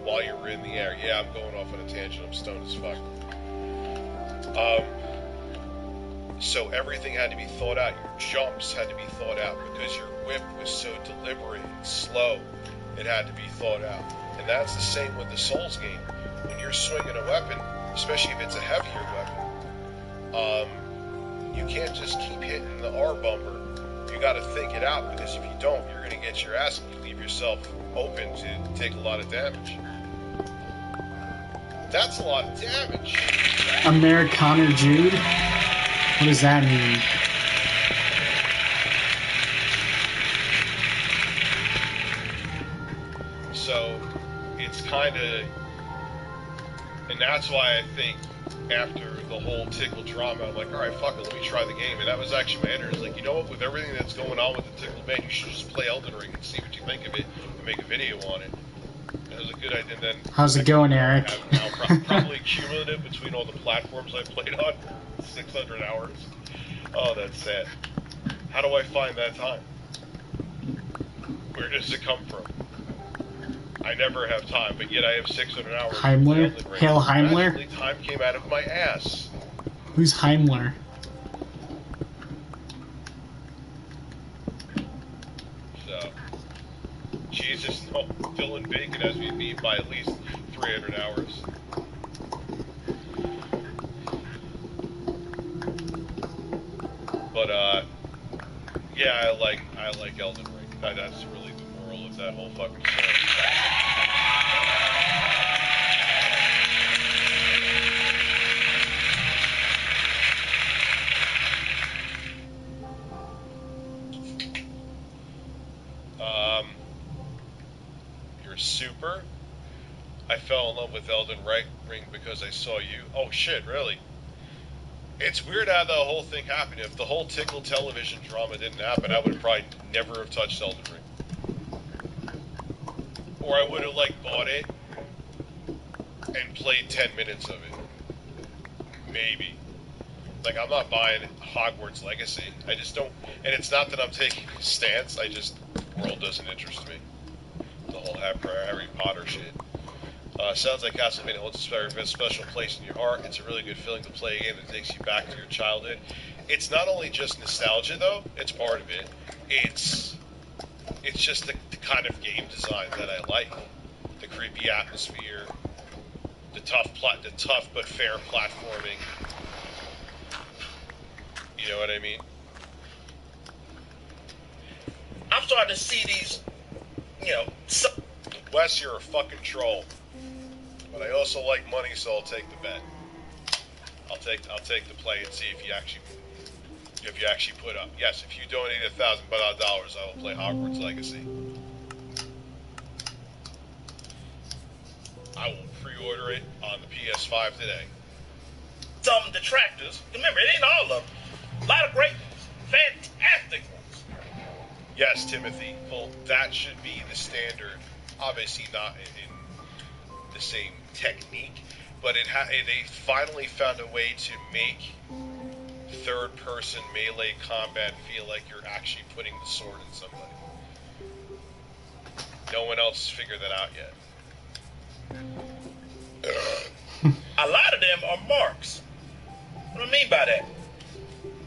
while you were in the air. Yeah, I'm going off on a tangent, I'm stoned as fuck. So everything had to be thought out. Your jumps had to be thought out because your whip was so deliberate and slow. It had to be thought out. And that's the same with the Souls game. When you're swinging a weapon, especially if it's a heavier weapon, you can't just keep hitting the R bumper. You got to think it out, because if you don't, you're going to get your ass and you leave yourself open to take a lot of damage. That's a lot of damage. Americana Jude? What does that mean? So, it's kind of, and that's why I think after the whole Tickle drama, I'm like, alright, fuck it, let me try the game. And that was actually my editor. Like, you know what, with everything that's going on with the Tickle band, you should just play Elden Ring and see what you think of it and make a video on it. And it was a good idea. And then, how's it going, Eric? Probably cumulative between all the platforms I played on, 600 hours. Oh, that's sad. How do I find that time? Where does it come from? I never have time, but yet I have 600 hours. Heimler? Hail Heimler? Actually, time came out of my ass. Who's Heimler? So, Jesus, no, Dylan Bacon has me beat by at least 300 hours. But, yeah, I like Elden Ring. That's really the moral of that whole fucking story. You're super. I fell in love with Elden Ring because I saw you. Oh shit, really? It's weird how the whole thing happened. If the whole Tickle television drama didn't happen, I would probably never have touched Elden Ring. Or I would have, like, bought it and played 10 minutes of it. Maybe. Like, I'm not buying Hogwarts Legacy. I just don't... And it's not that I'm taking a stance, the world doesn't interest me. The whole Harry Potter shit. Sounds like Castlevania holds a special place in your heart. It's a really good feeling to play a game that takes you back to your childhood It's not only just nostalgia, though. It's part of it. It's just the kind of game design that I like. The creepy atmosphere, the tough but fair platforming. You know what I mean? I'm starting to see these, Wes, you're a fucking troll. But I also like money, so I'll take the bet. I'll take the play and see if you actually put up. Yes, if you donate $1,000, I will play Hogwarts Legacy. I will pre-order it on the PS5 today. Some detractors. Remember, it ain't all of them. A lot of great ones. Fantastic ones. Yes, Timothy. Well, that should be the standard. Obviously not in the same technique, but they finally found a way to make third-person melee combat feel like you're actually putting the sword in somebody. No one else has figured that out yet. A lot of them are marks. What do I mean by that?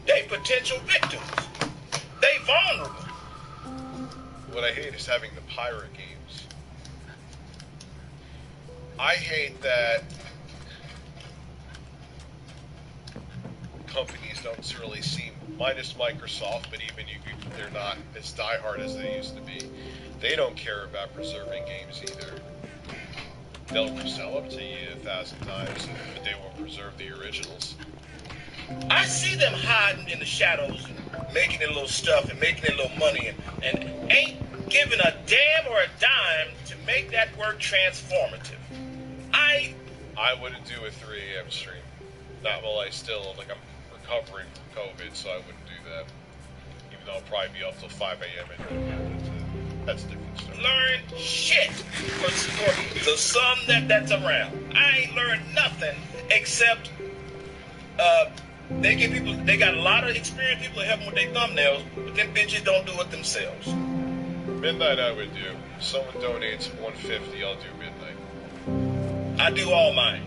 They potential victims. They vulnerable. What I hate is having the pirate games. I hate that companies don't really seem, minus Microsoft, but even they're not as diehard as they used to be. They don't care about preserving games either. They'll sell them to you 1,000 times, but they won't preserve the originals. I see them hiding in the shadows and making their little stuff and making their little money and ain't giving a damn or a dime to make that work transformative. I wouldn't do a 3 a.m. stream. Not while I'm recovering from COVID, so I wouldn't do that. Even though I'll probably be up till 5 a.m. That's a different story. Learn shit for the son that's around. I ain't learned nothing except they got a lot of experienced people that help them with their thumbnails, but them bitches don't do it themselves. Midnight I would do. If someone donates $150, I'll do midnight. I do all mine.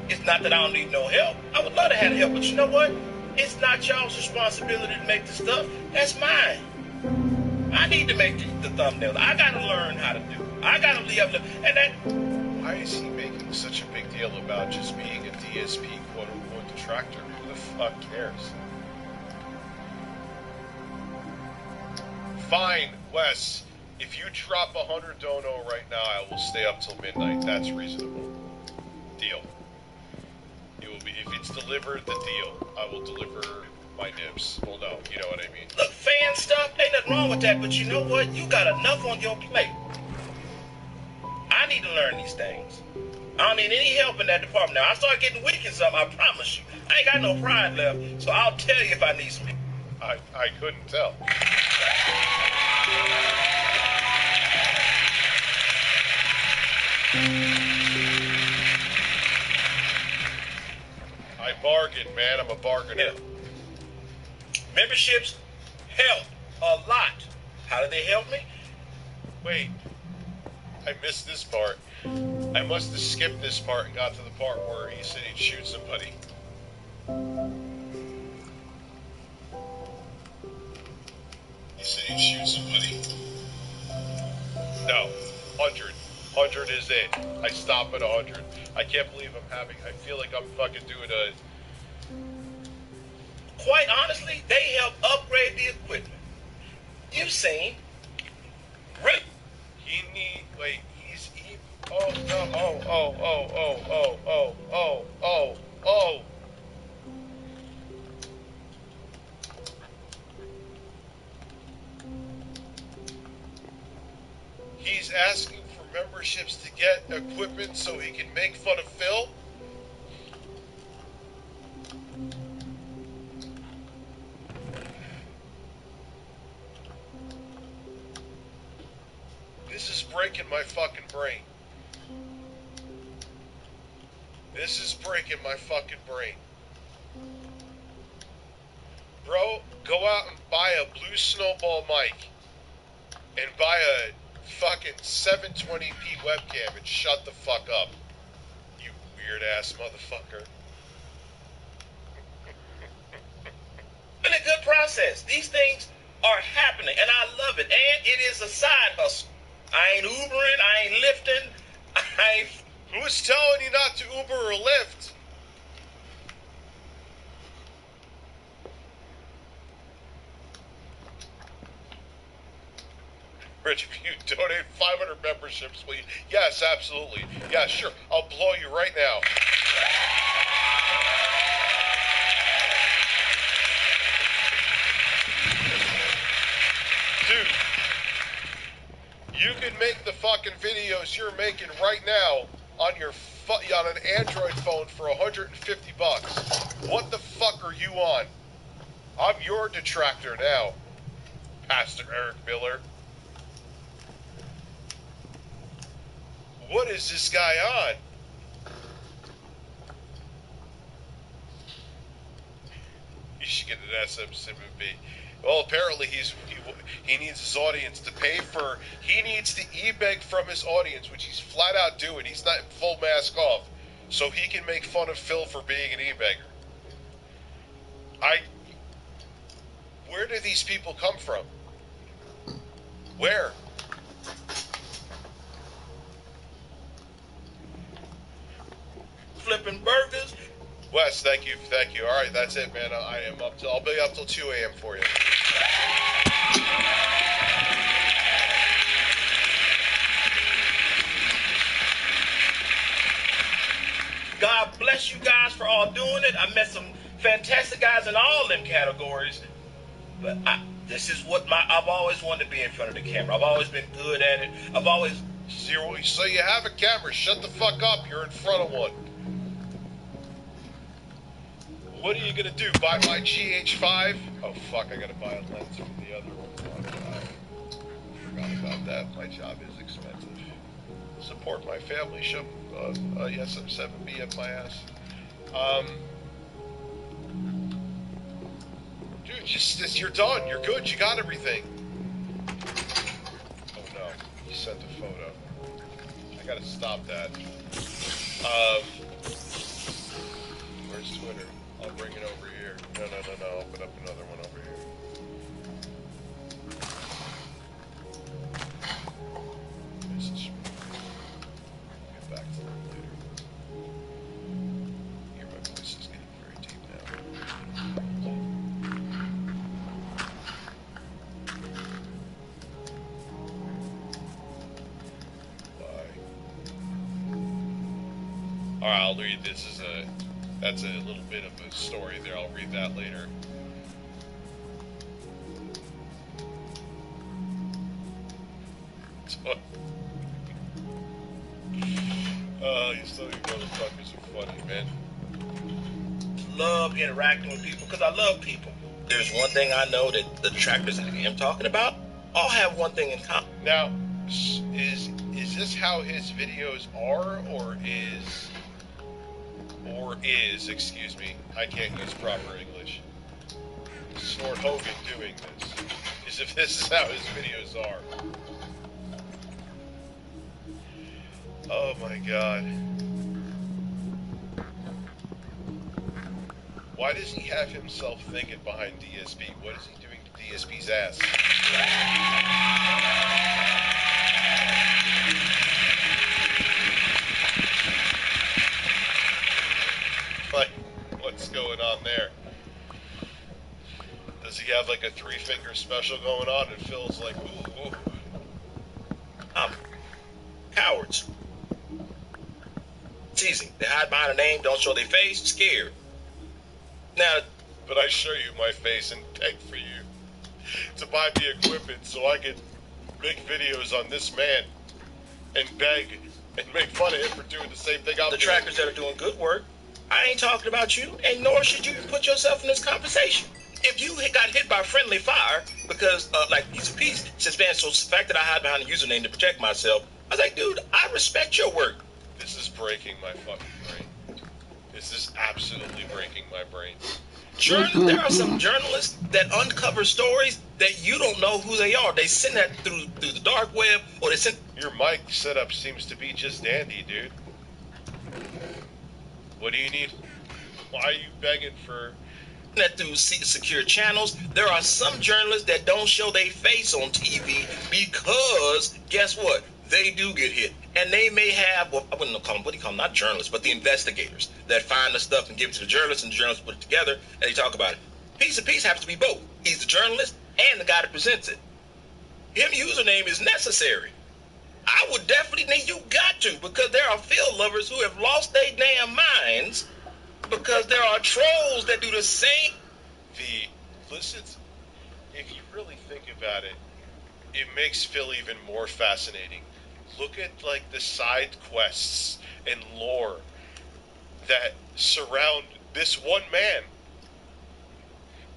It's not that I don't need no help. I would love to have help, but you know what? It's not y'all's responsibility to make the stuff. That's mine. I need to make the thumbnails. I gotta learn how to do it. I gotta be able to, Why is he making such a big deal about just being a DSP quote-unquote detractor? Who the fuck cares? Fine, Wes. If you drop 100 dono right now, I will stay up till midnight. That's reasonable. Deal. It will be, if it's delivered, the deal. I will deliver my nibs. Well, no, you know what I mean. Look, fan stuff, ain't nothing wrong with that, but you know what? You got enough on your plate. I need to learn these things. I don't need any help in that department. Now, I start getting weak in something, I promise you. I ain't got no pride left, so I'll tell you if I need some help. I couldn't tell. I bargain, man. I'm a bargainer. Yeah. Memberships help a lot. How do they help me? Wait, I missed this part. I must have skipped this part and got to the part where he said he'd shoot somebody. He said he'd shoot somebody. No, 100. 100 is it. I stop at 100. I can't believe I feel like I'm fucking doing a... Quite honestly, they help upgrade the equipment. You've seen. Wait, oh, no, oh. He's asking for memberships to get equipment so he can make fun of Phil? This is breaking my fucking brain. This is breaking my fucking brain. Bro, go out and buy a blue snowball mic and buy a fucking 720p webcam and shut the fuck up. You weird ass motherfucker. process. These things are happening, and I love it. And it is a side hustle. I ain't Ubering, I ain't lifting, I ain't... Who's telling you not to Uber or Lyft? Rich, if you donate 500 memberships, will you? Yes, absolutely. Yeah, sure. I'll blow you right now. Dude, you can make the fucking videos you're making right now on your on an Android phone for $150. What the fuck are you on? I'm your detractor now, Pastor Eric Miller. What is this guy on? You should get an SM7B. Well, apparently he needs his audience to pay for. He needs to e-beg from his audience, which he's flat out doing. He's not full mask off, so he can make fun of Phil for being an e-beggar. Where do these people come from? Where? Flipping burgers. Wes, thank you. All right, that's it, man. I'll be up till 2 a.m. for you. God bless you guys for all doing it. I met some fantastic guys in all them categories. But this is what I've always wanted to be in front of the camera. I've always been good at it. I've always... So you have a camera. Shut the fuck up. You're in front of one. What are you going to do? Buy my GH5? Oh, fuck. I got to buy a lens for the other one. I forgot about that. My job is expensive. Support my family. Shove yes, I'm 7B up my ass. Dude, you're done. You're good. You got everything. Oh, no. You sent a photo. I got to stop that. Where's Twitter? I'll bring it over here. No. I'll put up another one over here. Get back to that later. Here, my voice is getting very deep now. Bye. Alright, I'll read this as that's a little bit of a story there. I'll read that later. Oh, you silly motherfuckers are funny, man. Love interacting with people because I love people. There's one thing I know that the detractors I am talking about all have one thing in common. Now, is this how his videos are, or is, excuse me, I can't use proper English, Snort Hogan doing this? Is if this is how his videos are. Oh my god. Why does he have himself thinking behind DSP? What is he doing to DSP's ass? Like, what's going on there? Does he have like a 3-finger special going on and Phil's like, ooh. Cowards. It's easy. They hide behind a name, don't show their face, scared. Now, but I show you my face and beg for you to buy me equipment so I can make videos on this man and beg and make fun of him for doing the same thing I'm doing. The trackers that are doing good work, I ain't talking about you, and nor should you put yourself in this conversation. If you got hit by friendly fire because, like Piece of Peace says, man, so the fact that I hide behind a username to protect myself, I was like, dude, I respect your work. This is breaking my fucking brain. This is absolutely breaking my brain. There are some journalists that uncover stories that you don't know who they are. They send that through the dark web, or they send... Your mic setup seems to be just dandy, dude. What do you need? Why are you begging for that through secure channels. There are some journalists that don't show their face on TV because, guess what? They do get hit. And they may have, well, I wouldn't call them, what do you call them? Not journalists, but the investigators that find the stuff and give it to the journalists, and the journalists put it together, and they talk about it. Piece of Peace happens to be both. He's the journalist and the guy that presents it. Him username is necessary. I would definitely think you got to, because there are field lovers who have lost their damn minds because there are trolls that do the same. Listen, if you really think about it, it makes Phil even more fascinating. Look at like the side quests and lore that surround this one man.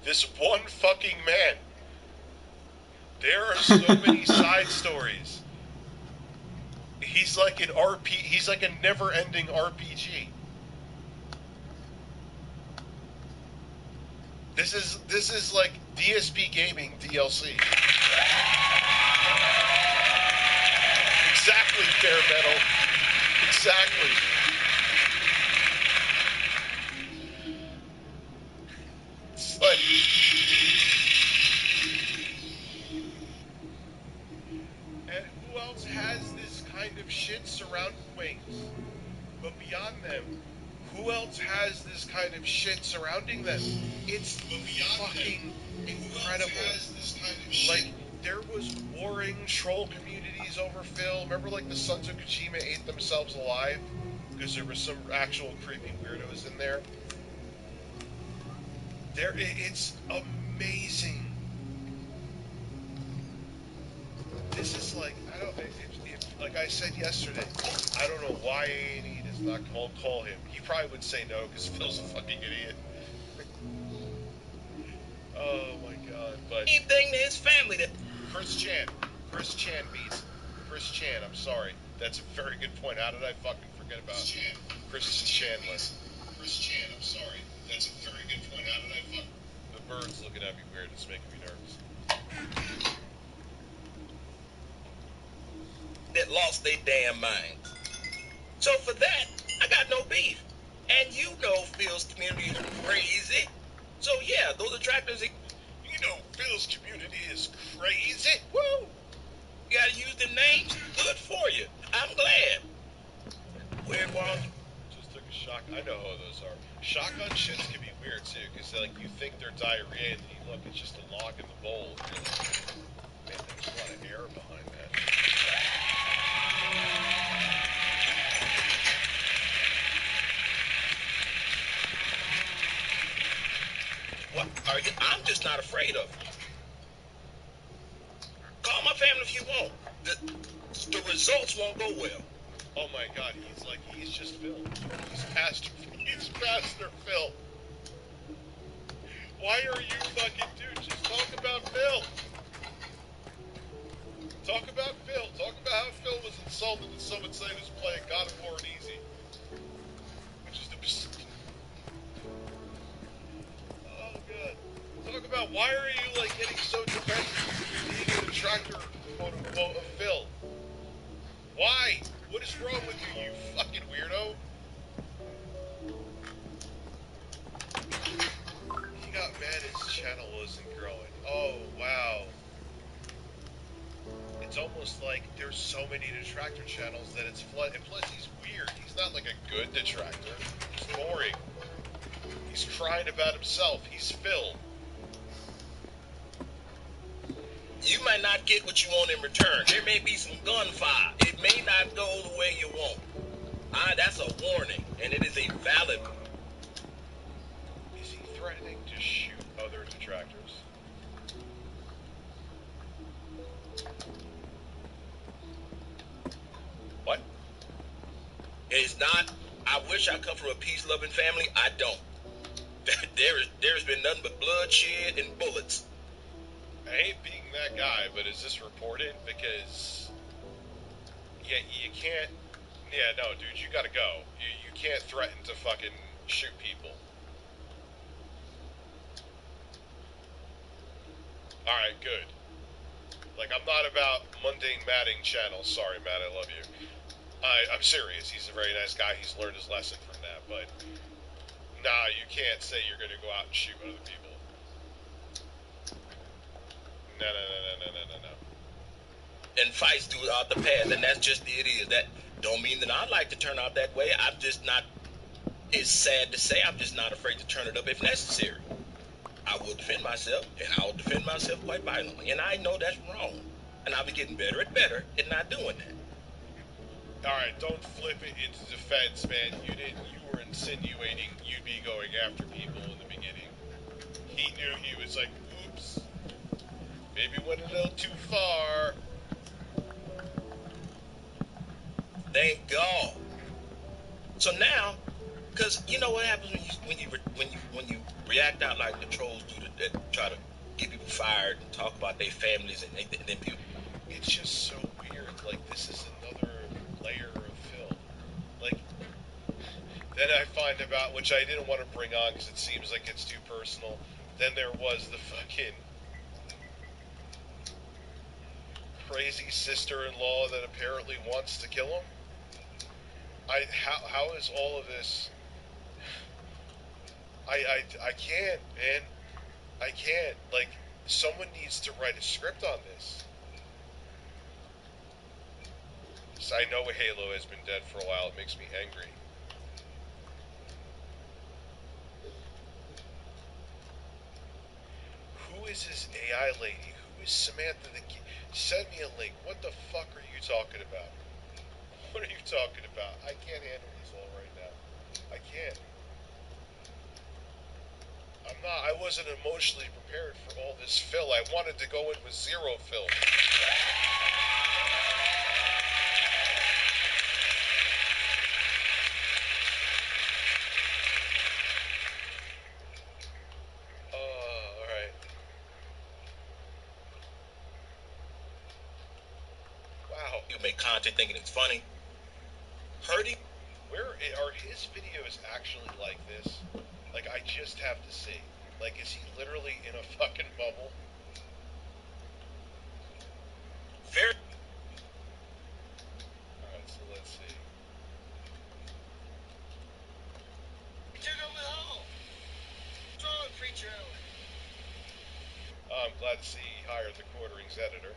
This one fucking man. There are so many side stories. He's like an he's like a never-ending RPG. This is like DSP Gaming DLC. Exactly, Bare Metal. Exactly. It's like, and who else has this kind of shit surrounding Wings? But beyond them, who else has this kind of shit surrounding them? It's fucking incredible. Like, there was warring troll communities over Phil. Remember, like, the Sons of Kojima ate themselves alive? Because there were some actual creepy weirdos in there. It's amazing. This is like, like I said yesterday, I don't know why A&E does not call him. He probably would say no because Phil's a fucking idiot. Oh my god, but... Anything to his family that... Chris Chan beats. Chris Chan, I'm sorry. That's a very good point. How did I fucking forget about Chris Chandler? Chris Chan, I'm sorry. That's a very good point. How did I fuck... The bird's looking at me weird. It's making me nervous. That lost their damn mind. So for that, I got no beef. And you know Phil's community is crazy. So yeah, those attractors, you know Phil's community is crazy. Woo! You gotta use them names. Good for you. I'm glad. Weird one. Just took a shock. I know how those are. Shotgun shits can be weird too, because like you think they're diarrhea, and then you look, it's just a log in the bowl. You're like, man, there's a lot of air behind that. What are you? I'm just not afraid of them. Call my family if you want. The results won't go well. Oh my god, he's just Phil. He's Pastor Phil. Why are you fucking dude? Just talk about Phil. Talk about Phil. Talk about how Phil was insulted and someone said he was playing God of War and Easy. Which is the... Oh god. Talk about why are you like getting so defensive being a detractor, quote unquote, of Phil? Why? What is wrong with you, you fucking weirdo? He got mad his channel wasn't growing. Oh, wow. It's almost like there's so many detractor channels that it's flooded. And plus, he's weird. He's not like a good detractor. He's boring. He's crying about himself. He's Phil. You might not get what you want in return. There may be some gunfire. It may not go the way you want. That's a warning, and it is a valid one. Is he threatening to shoot other detractors? What? It's not. I wish I come from a peace-loving family. I don't. There's been nothing but bloodshed and bullets. I hate being that guy, but is this reported? Because, yeah, you can't, yeah, no, dude, you gotta go. You can't threaten to fucking shoot people. Alright, good. Like, I'm not about mundane matting channels. Sorry, Matt, I love you. I'm serious. He's a very nice guy. He's learned his lesson from that, but Nah, you can't say you're gonna go out and shoot other people. No. And fights throughout the past, and that's just it is. That don't mean that I like to turn out that way. I'm just not. It's sad to say, I'm just not afraid to turn it up if necessary. I will defend myself, and I'll defend myself quite violently. And I know that's wrong, and I'll be getting better and better at not doing that. All right, don't flip it into defense, man. You were insinuating you'd be going after people in the beginning. He knew he was like, oops, maybe went a little too far. Thank God. So now, because you know what happens when you react out like the trolls do that try to get people fired and talk about their families and then people. It's just so weird. Like, this is another layer of film. Like, then I find about, which I didn't want to bring on because it seems like it's too personal. Then there was the fucking crazy sister-in-law that apparently wants to kill him. How is all of this? I can't, man. I can't. Like, someone needs to write a script on this. So I know Halo has been dead for a while. It makes me angry. Who is this AI lady? Who is Samantha the Kid? Send me a link. What the fuck are you talking about? What are you talking about? I can't handle this all right now. I can't. I wasn't emotionally prepared for all this fill. I wanted to go in with zero fill. Alright. Wow. You make content thinking it's funny. Hurting. Where are his videos actually like this? Like, I just have to see. Like, is he literally in a fucking bubble? Very. Alright, so let's see. Oh, I'm glad to see he hired the quarterings editor.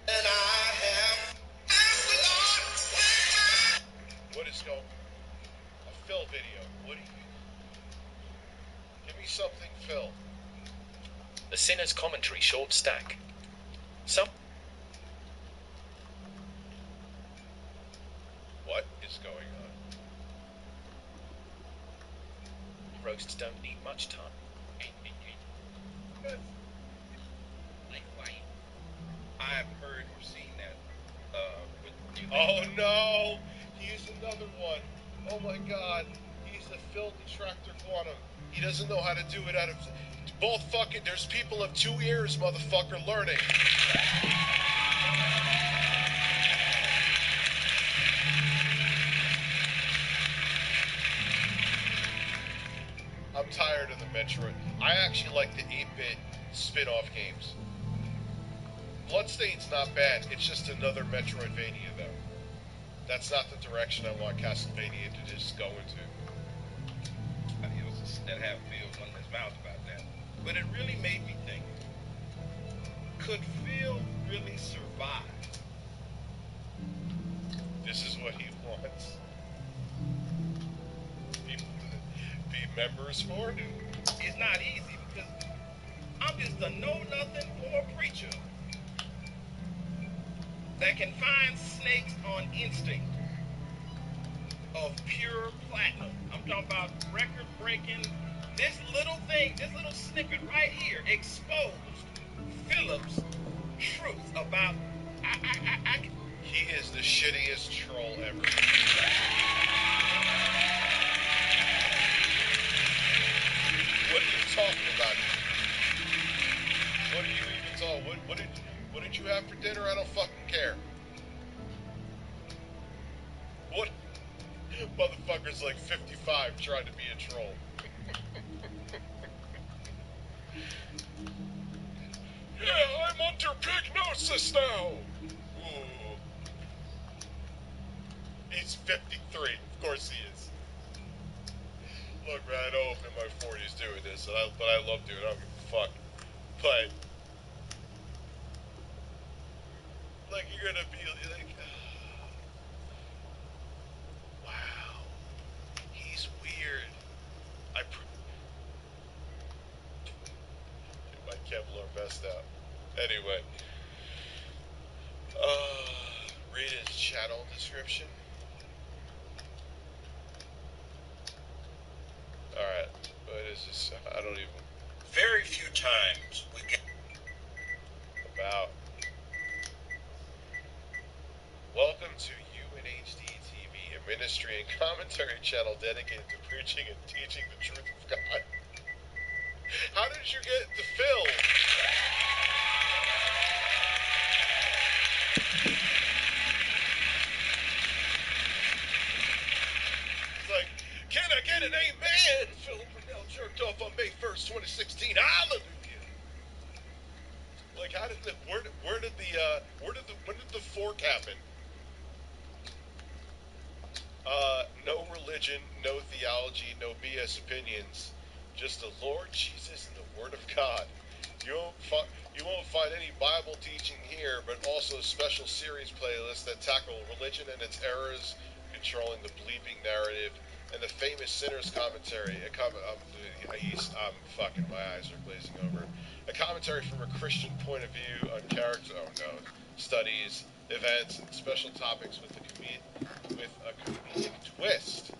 And I have. What is going? A Phil video. What do you? Give me something, Phil. The Sinner's Commentary short stack. Some. What is going on? Roasts don't need much time. I've heard or seen that. Oh no! He's another one. Oh my god. He's the Phil Detractor Quantum. He doesn't know how to do it out of... Both fucking... There's people of 2 ears, motherfucker, learning. I'm tired of the Metroid. I actually like the 8-bit spin-off games. Bloodstain's not bad. It's just another Metroidvania, though. That's not the direction I want Castlevania to just go into. It was that half Phil on his mouth about that. But it really made me think. Could Phil really survive? This is what he wants. Be members for it? It's not easy because I'm just a know-nothing poor preacher that can find snakes on instinct of pure platinum. I'm talking about record-breaking. This little thing, this little snippet right here exposed Philip's truth about. He is the shittiest troll ever. What are you talking about? What are you even talking? What did you have for dinner? I don't fucking care. What? Motherfucker's like 55 trying to be a troll. Yeah, I'm under pignosis now. Ooh. He's 53. Of course he is. Look, man, I know I'm in my 40s doing this, but I love doing it. I don't give a fuck. But, like, you're gonna be like, wow, he's weird. Get my Kevlar vest out. Anyway, read his channel description. Alright, what is this? I don't even... Very few times we get... About... Welcome to UNHD TV, a ministry and commentary channel dedicated to preaching and teaching the truth of God. How did you get to Phil? It's like, can I get an amen? Phil Brunel jerked off on May 1st, 2016. Hallelujah. Like, how did when did the fork happen? No religion, no theology, no BS opinions, just the Lord Jesus and the Word of God. You won't find any Bible teaching here, but also special series playlists that tackle religion and its errors, controlling the bleeping narrative, and the famous Sinner's Commentary. My eyes are glazing over. A commentary from a Christian point of view on character. Oh no, studies, events, and special topics with a comedic twist.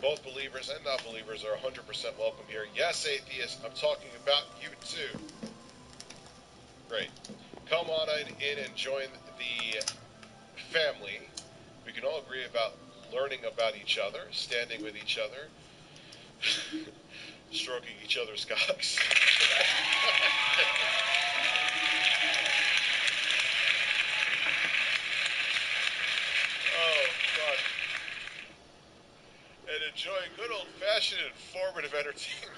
Both believers and non-believers are 100% welcome here. Yes, atheists, I'm talking about you too. Great. Come on in and join the family. We can all agree about learning about each other, standing with each other, stroking each other's cocks. Oh, fuck. And enjoy good old-fashioned informative entertainment.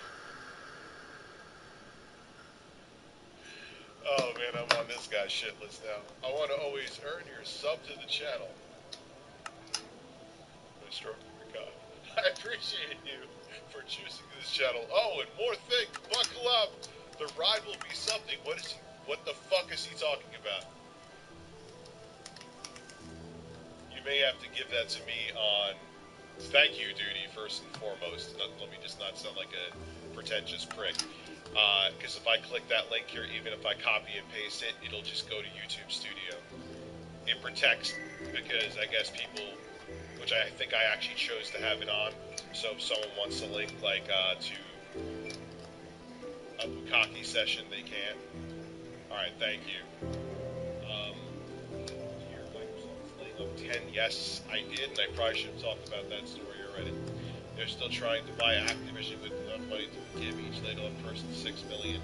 Oh, man, I'm on this guy's shit list now. I want to always earn your sub to the channel. My stroke your cock. I appreciate you for choosing this channel. Oh, and more things. Buckle up. The ride will be something. What the fuck is he talking about? You may have to give that to me on thank you duty, first and foremost. Let me just not sound like a pretentious prick. Because if I click that link here, even if I copy and paste it, it'll just go to YouTube Studio. It protects, because I guess people, which I think I actually chose to have it on, so if someone wants to link, like, to a Bukkake session, they can. Alright, thank you. Here, Microsoft's laying up 10. Yes, I did, and I probably should have talked about that story already. They're still trying to buy Activision with enough money to give each Lego person $6 million.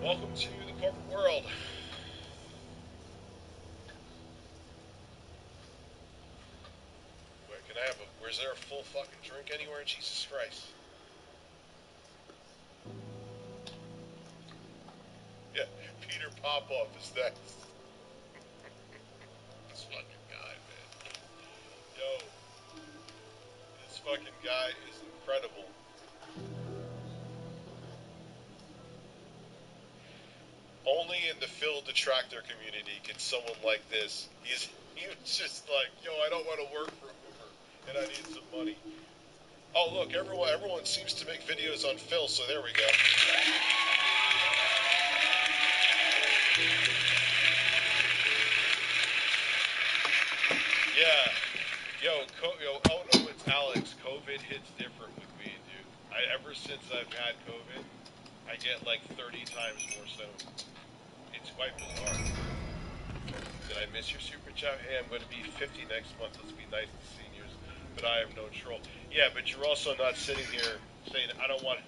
Welcome to the corporate world. Where's there a full fucking drink anywhere? Jesus Christ. Yeah, Peter Popoff is next. This fucking guy, man. Yo. This fucking guy is incredible. Only in the Phil detractor community can someone like this. He was just like, yo, I don't want to work for Uber, and I need some money. Oh, look, everyone seems to make videos on Phil, so there we go. Yeah. Yo, oh no, it's Alex. COVID hits different with me, dude. Ever since I've had COVID, I get like 30 times more stoned. It's quite bizarre. Did I miss your super chat? Hey, I'm going to be 50 next month. Let's be nice to seniors. But I have no troll. Yeah, but you're also not sitting here saying, I don't want...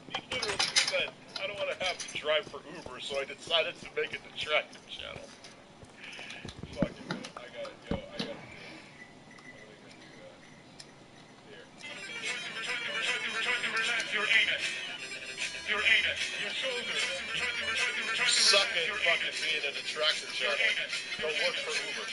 You literally said, I don't want to have to drive for Uber, so I decided to make a detractor channel. Fucking man. I gotta do it. I'm gonna do that. Here. Relax your anus. Your anus. Your shoulders. Suck it fucking being a detractor channel. Go work for Uber.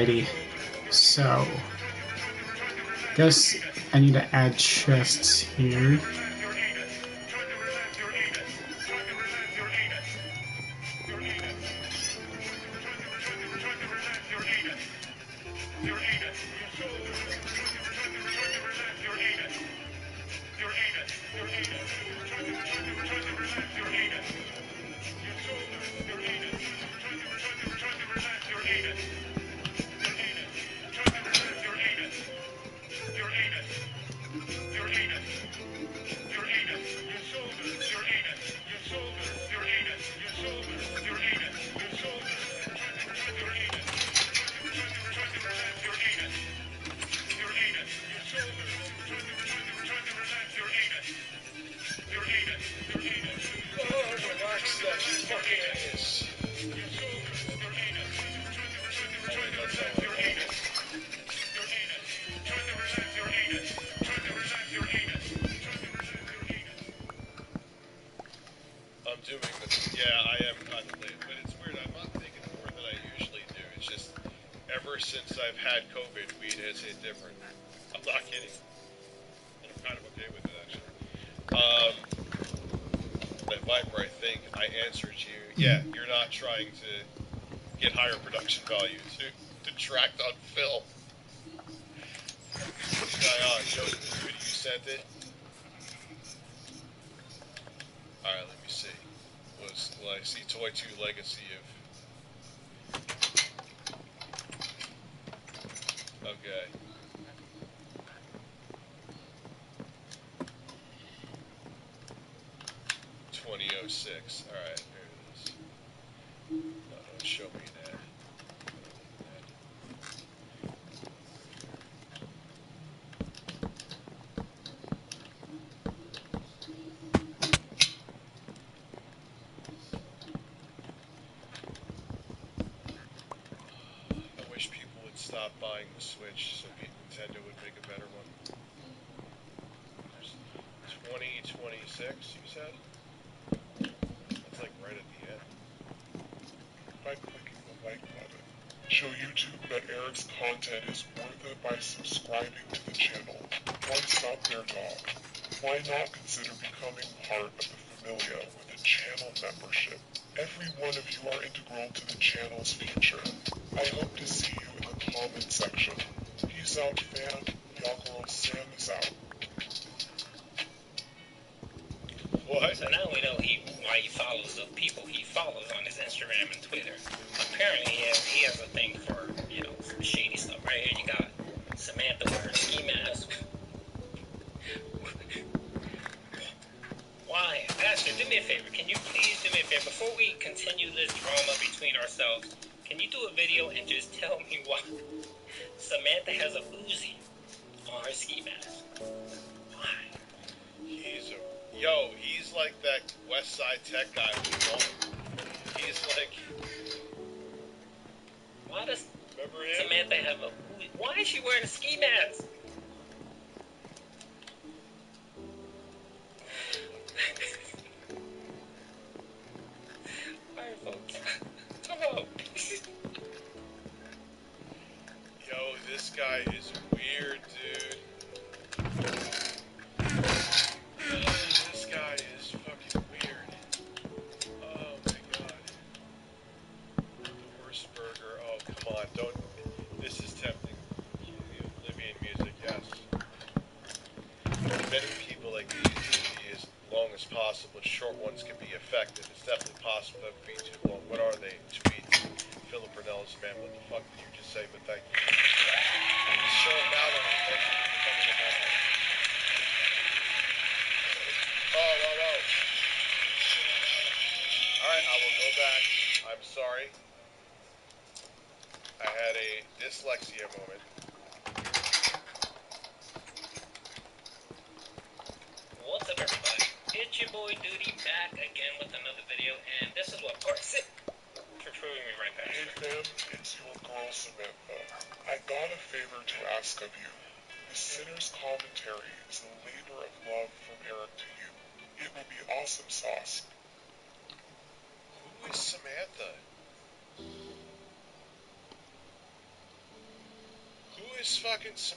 Alrighty. So, guess I need to add chests here. I'm doing this. Yeah, I am kind of late, but it's weird. I'm not taking more than I usually do. It's just ever since I've had COVID, weed has hit different. I'm not kidding. And I'm kind of okay with it, actually. That Viper, I think I answered you. Yeah, you're not trying to get higher production value to track on film. Joseph, is good you sent it? Alright, let me see. Will I see Toy 2 Legacy of... Okay. .2006. Alright, there it is. No, don't show me that. I wish people would stop buying the Switch so Nintendo would make a better one. 2026, you said? That's like right at the end. By clicking the like button, show YouTube that Eric's content is worth it by subscribing to the channel. Why stop there, dog? Why not consider becoming part of the familia with a channel membership? Every one of you are integral to the channel's future. I hope to see you in the comment section. Peace out, fam. Y'all girl Sam is out. What? So now we know why he follows the people he follows on his Instagram and Twitter. Apparently he has a thing for, some shady stuff. Right here you got Samantha wearing a ski mask. Why? Pastor, do me a favor. Can you please do me a favor? Before we continue this drama between ourselves, can you do a video and just tell me why Samantha has a Uzi on her ski mask? Why? He's like that West Side Tech guy we want. He's like... Why does Samantha have a Uzi? Why is she wearing a ski mask? Alright, folks. Come on. This guy is weird, dude. This guy is fucking weird. Oh my god. The worst burger. Oh, come on. Don't. This is tempting. Libyan music, yes. Many people like these to be as long as possible. Short ones can be effective. It's definitely possible that would be too long. What are they? Tweets. Philip Burnell's, man, what the fuck did you just say? But thank you. Sean Mallory, thank you for becoming a member. Whoa. Alright, I will go back. I'm sorry. I had a dyslexia moment. What's up, everybody? It's your boy Duty back again with another video, and this is what part 6 for proving me right, Pastor. Hey fam, it's your girl Samantha. I got a favor to ask of you. The Sinner's Commentary is a labor of love from Eric to you. It will be awesome sauce. Who is Samantha? is Samantha?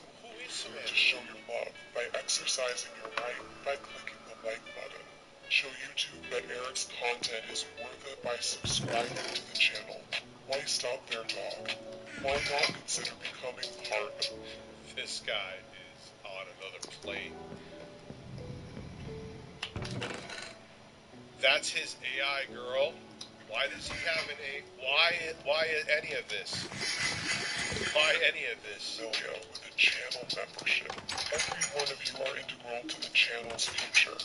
To show your love by exercising your right by clicking the like button. Show YouTube that Eric's content is worth it by subscribing to the channel. Why stop there, dog? Why not consider becoming part of... This guy is on another plane. That's his AI girl. Why does he have an A? Why any of this? Why any of this? Video with a channel membership. Every one of you are integral to the channel's future.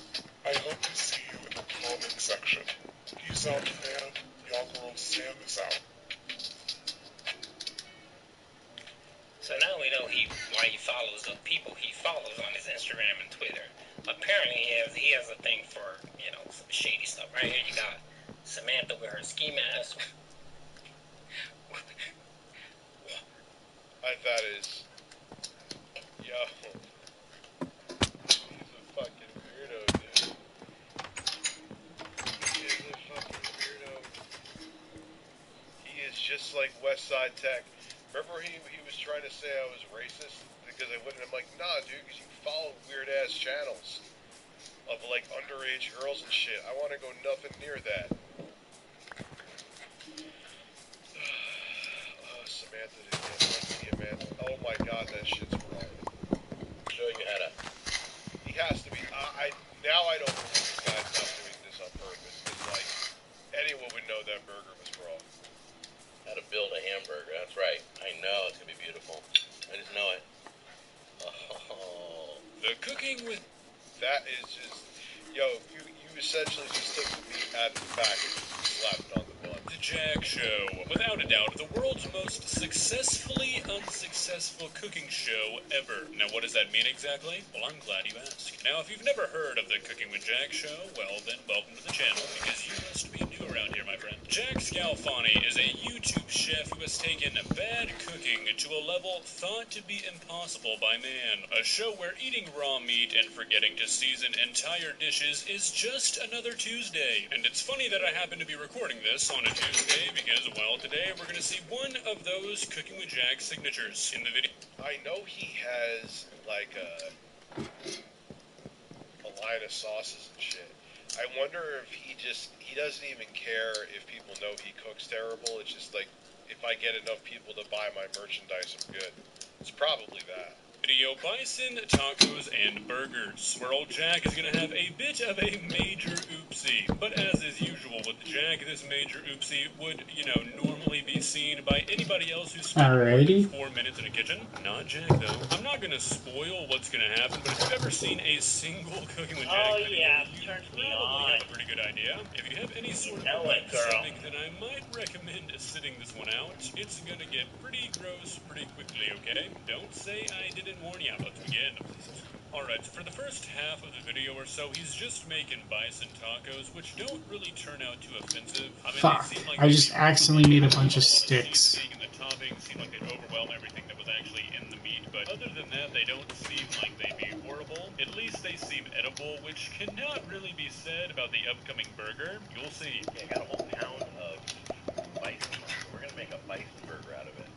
I hope to see you in the comment section. Peace out, man. Y'all girl Sam is out. So now we know why he follows the people he follows on his Instagram and Twitter. Apparently he has a thing for, you know, some shady stuff. Right here you got Samantha with her ski mask. That is... Yo. He's a fucking weirdo, dude. He is a fucking weirdo. He is just like Westside Tech. Remember he was trying to say I was racist? Because I wouldn't. I'm like, nah, dude, because you follow weird-ass channels of, like, underage girls and shit. I want to go nothing near that. Samantha didn't get man. Oh my god, that shit's wrong. Show you how to. He has to be. Now I don't believe this guy's not doing this on purpose. It's like anyone would know that burger was wrong. How to build a hamburger. That's right. I know it's gonna be beautiful. I just know it. Oh. The cooking with. That is just. Yo, you essentially just took the meat out of the package and slapped it on the bun. The Jack Show. Without a doubt, the world's most successfully unsuccessful cooking show ever. Now, what does that mean exactly? Well, I'm glad you asked. Now, if you've never heard of the Cooking with Jack show, well, then welcome to the channel, because you must be new around here, my friend. Jack Scalfani is a YouTube chef who has taken bad cooking to a level thought to be impossible by man. A show where eating raw meat and forgetting to season entire dishes is just another Tuesday. And it's funny that I happen to be recording this on a Tuesday because, well, today we're going to see one of those Cooking with Jack signatures in the video. I know he has, like, a line of sauces and shit. I wonder if he doesn't even care if people know he cooks terrible. It's just like, if I get enough people to buy my merchandise, I'm good. It's probably that. Video bison, tacos, and burgers, where old Jack is going to have a bit of a major oopsie. But as is usual with Jack, this major oopsie would, you know, normally be seen by anybody else who spent more than 4 minutes in a kitchen. Not Jack, though. I'm not going to spoil what's going to happen, but if you've ever seen a single Cooking with Jack video, you probably have a pretty good idea. If you have any sort of specific, then I might recommend sitting this one out. It's going to get pretty gross pretty quickly, okay? Don't say I didn't warn you. Let's begin. Alright, so for the first half of the video or so, he's just making bison tacos, which don't really turn out too offensive. I mean, Fuck, I just accidentally made a bunch of sticks. And the toppings seem like they'd overwhelm everything that was actually in the meat, but other than that, they don't seem like they'd be horrible. At least they seem edible, which cannot really be said about the upcoming burger. You'll see. Yeah, I got a whole pound of bison. We're gonna make a bison burger out of it.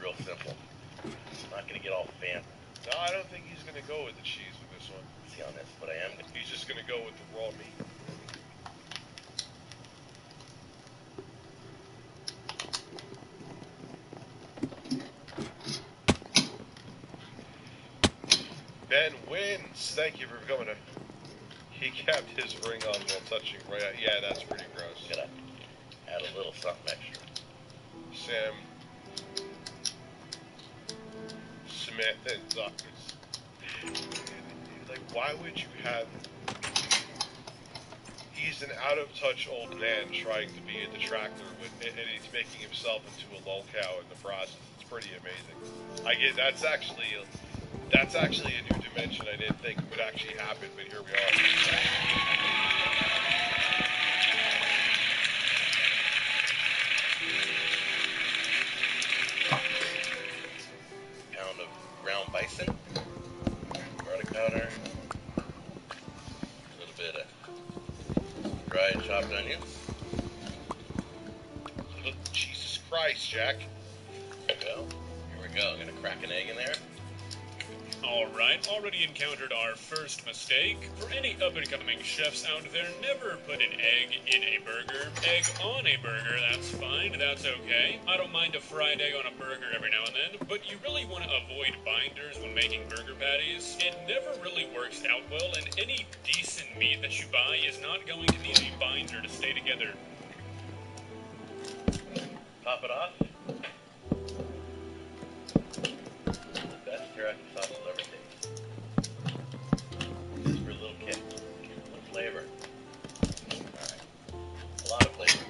Real simple. I'm not gonna get all fancy. No, I don't think he's gonna go with the cheese with this one. See on this, but I am. He's just gonna go with the raw meat. Ben wins. Thank you for coming. He kept his ring on while touching. Right? Yeah, that's pretty gross. Gotta add a little something extra. Sam. Samantha and Socrates. Like, why would you have... He's an out-of-touch old man trying to be a detractor, and he's making himself into a lolcow in the process. It's pretty amazing. I get that's actually a new dimension I didn't think would actually happen, but here we are. Ground bison, garlic powder, a little bit of dried chopped onions. Jesus Christ, Jack. Good. we go. I'm gonna crack an egg in there. Alright, already encountered our first mistake. For any up-and-coming chefs out there, never put an egg in a burger. Egg on a burger, that's fine, that's okay. I don't mind a fried egg on a burger every now and then, but you really want to avoid binders when making burger patties. It never really works out well, and any decent meat that you buy is not going to need a binder to stay together. Top it off. Best teriyaki sauce you'll ever taste. Just for a little kick, a little flavor. Alright. A lot of flavor.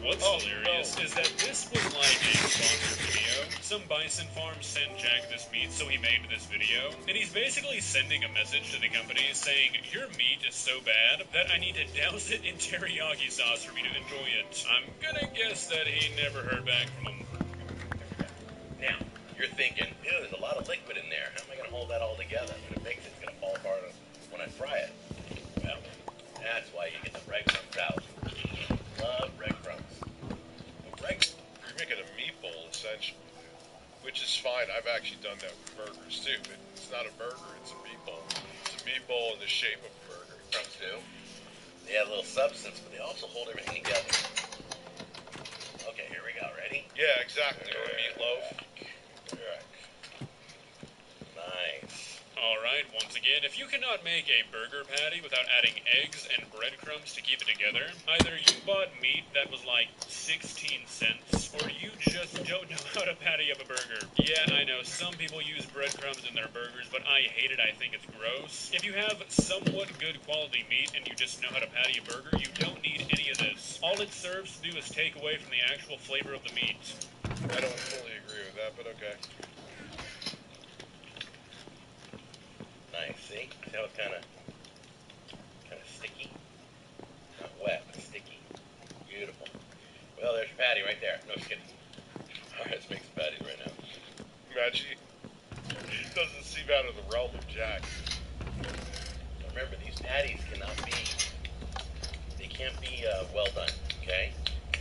What's hilarious is that this was like a sponsored video. Some bison farm sent Jack this meat, so he made this video. And he's basically sending a message to the company saying, your meat is so bad that I need to douse it in teriyaki sauce for me to enjoy it. I'm gonna guess that he never heard back from him. Now, you're thinking, ew, there's a lot of liquid in there. How am I going to hold that all together? When it makes it, it's going to fall apart when I fry it. Well, that's why you get the breadcrumbs out. Love breadcrumbs. You're making a meatball, essentially, which is fine. I've actually done that with burgers, too. But it's not a burger, it's a meatball. It's a meatball in the shape of a burger. Crumbs do. They add a little substance, but they also hold everything together. Okay, here we go. Ready? Yeah, exactly. Or a meatloaf. Alright. Nice. Alright, once again, if you cannot make a burger patty without adding eggs and breadcrumbs to keep it together, either you bought meat that was like 16 cents, or you just don't know how to patty up a burger. Yeah, I know, some people use breadcrumbs in their burgers, but I hate it, I think it's gross. If you have somewhat good quality meat and you just know how to patty a burger, you don't need any of this. All it serves to do is take away from the actual flavor of the meat. I don't fully agree with that, but okay. Nice, see? See how it's kind of sticky? Not wet, but sticky. Beautiful. Well, there's your patty right there. No, just kidding. Alright, let's make some patties right now. Imagine, it doesn't seem out of the realm of Jack. Remember, these patties can't be well done, okay?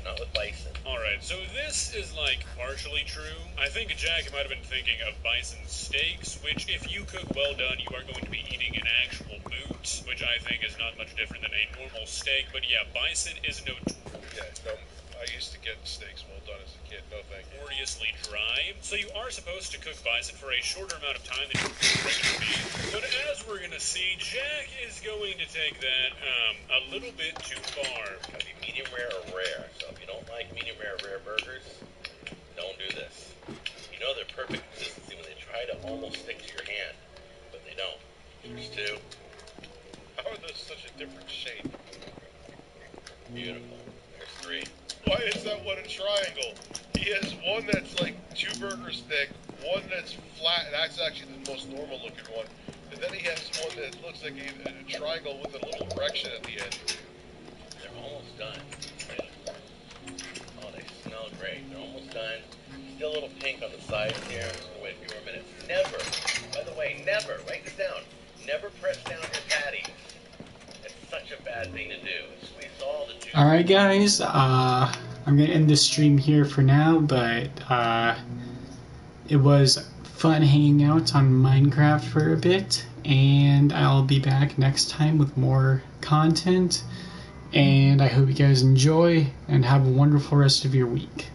Not with bison. Alright, so this is like partially true. I think Jack might have been thinking of bison steaks, which if you cook well done, you are going to be eating an actual boot, which I think is not much different than a normal steak, but yeah, bison is Yeah, no, I used to get steaks well done as a kid, no thank you. notoriously dry, so you are supposed to cook bison for a shorter amount of time than you cook regular beef. But as we're gonna see, Jack is going to take that a little bit too far. It's gotta be medium rare or rare. So if you don't like medium rare or rare burgers, don't do this. You know they're perfect consistency when they try to almost stick to your hand, but they don't. Here's two. How are those such a different shape? Beautiful. There's three. Why is that one a triangle? He has one that's like 2 burgers thick, one that's flat, and that's actually the most normal looking one. And then he has one that looks like a triangle with a little erection at the end. They're almost done. Oh, they smell great. They're almost done. Still a little pink on the sides here. I'm just gonna wait a few more minutes. Never, by the way, never, write this down. Never press down your patties. It's such a bad thing to do. Squeeze all the juice. Alright guys, I'm going to end this stream here for now, but it was fun hanging out on Minecraft for a bit, and I'll be back next time with more content, and I hope you guys enjoy, and have a wonderful rest of your week.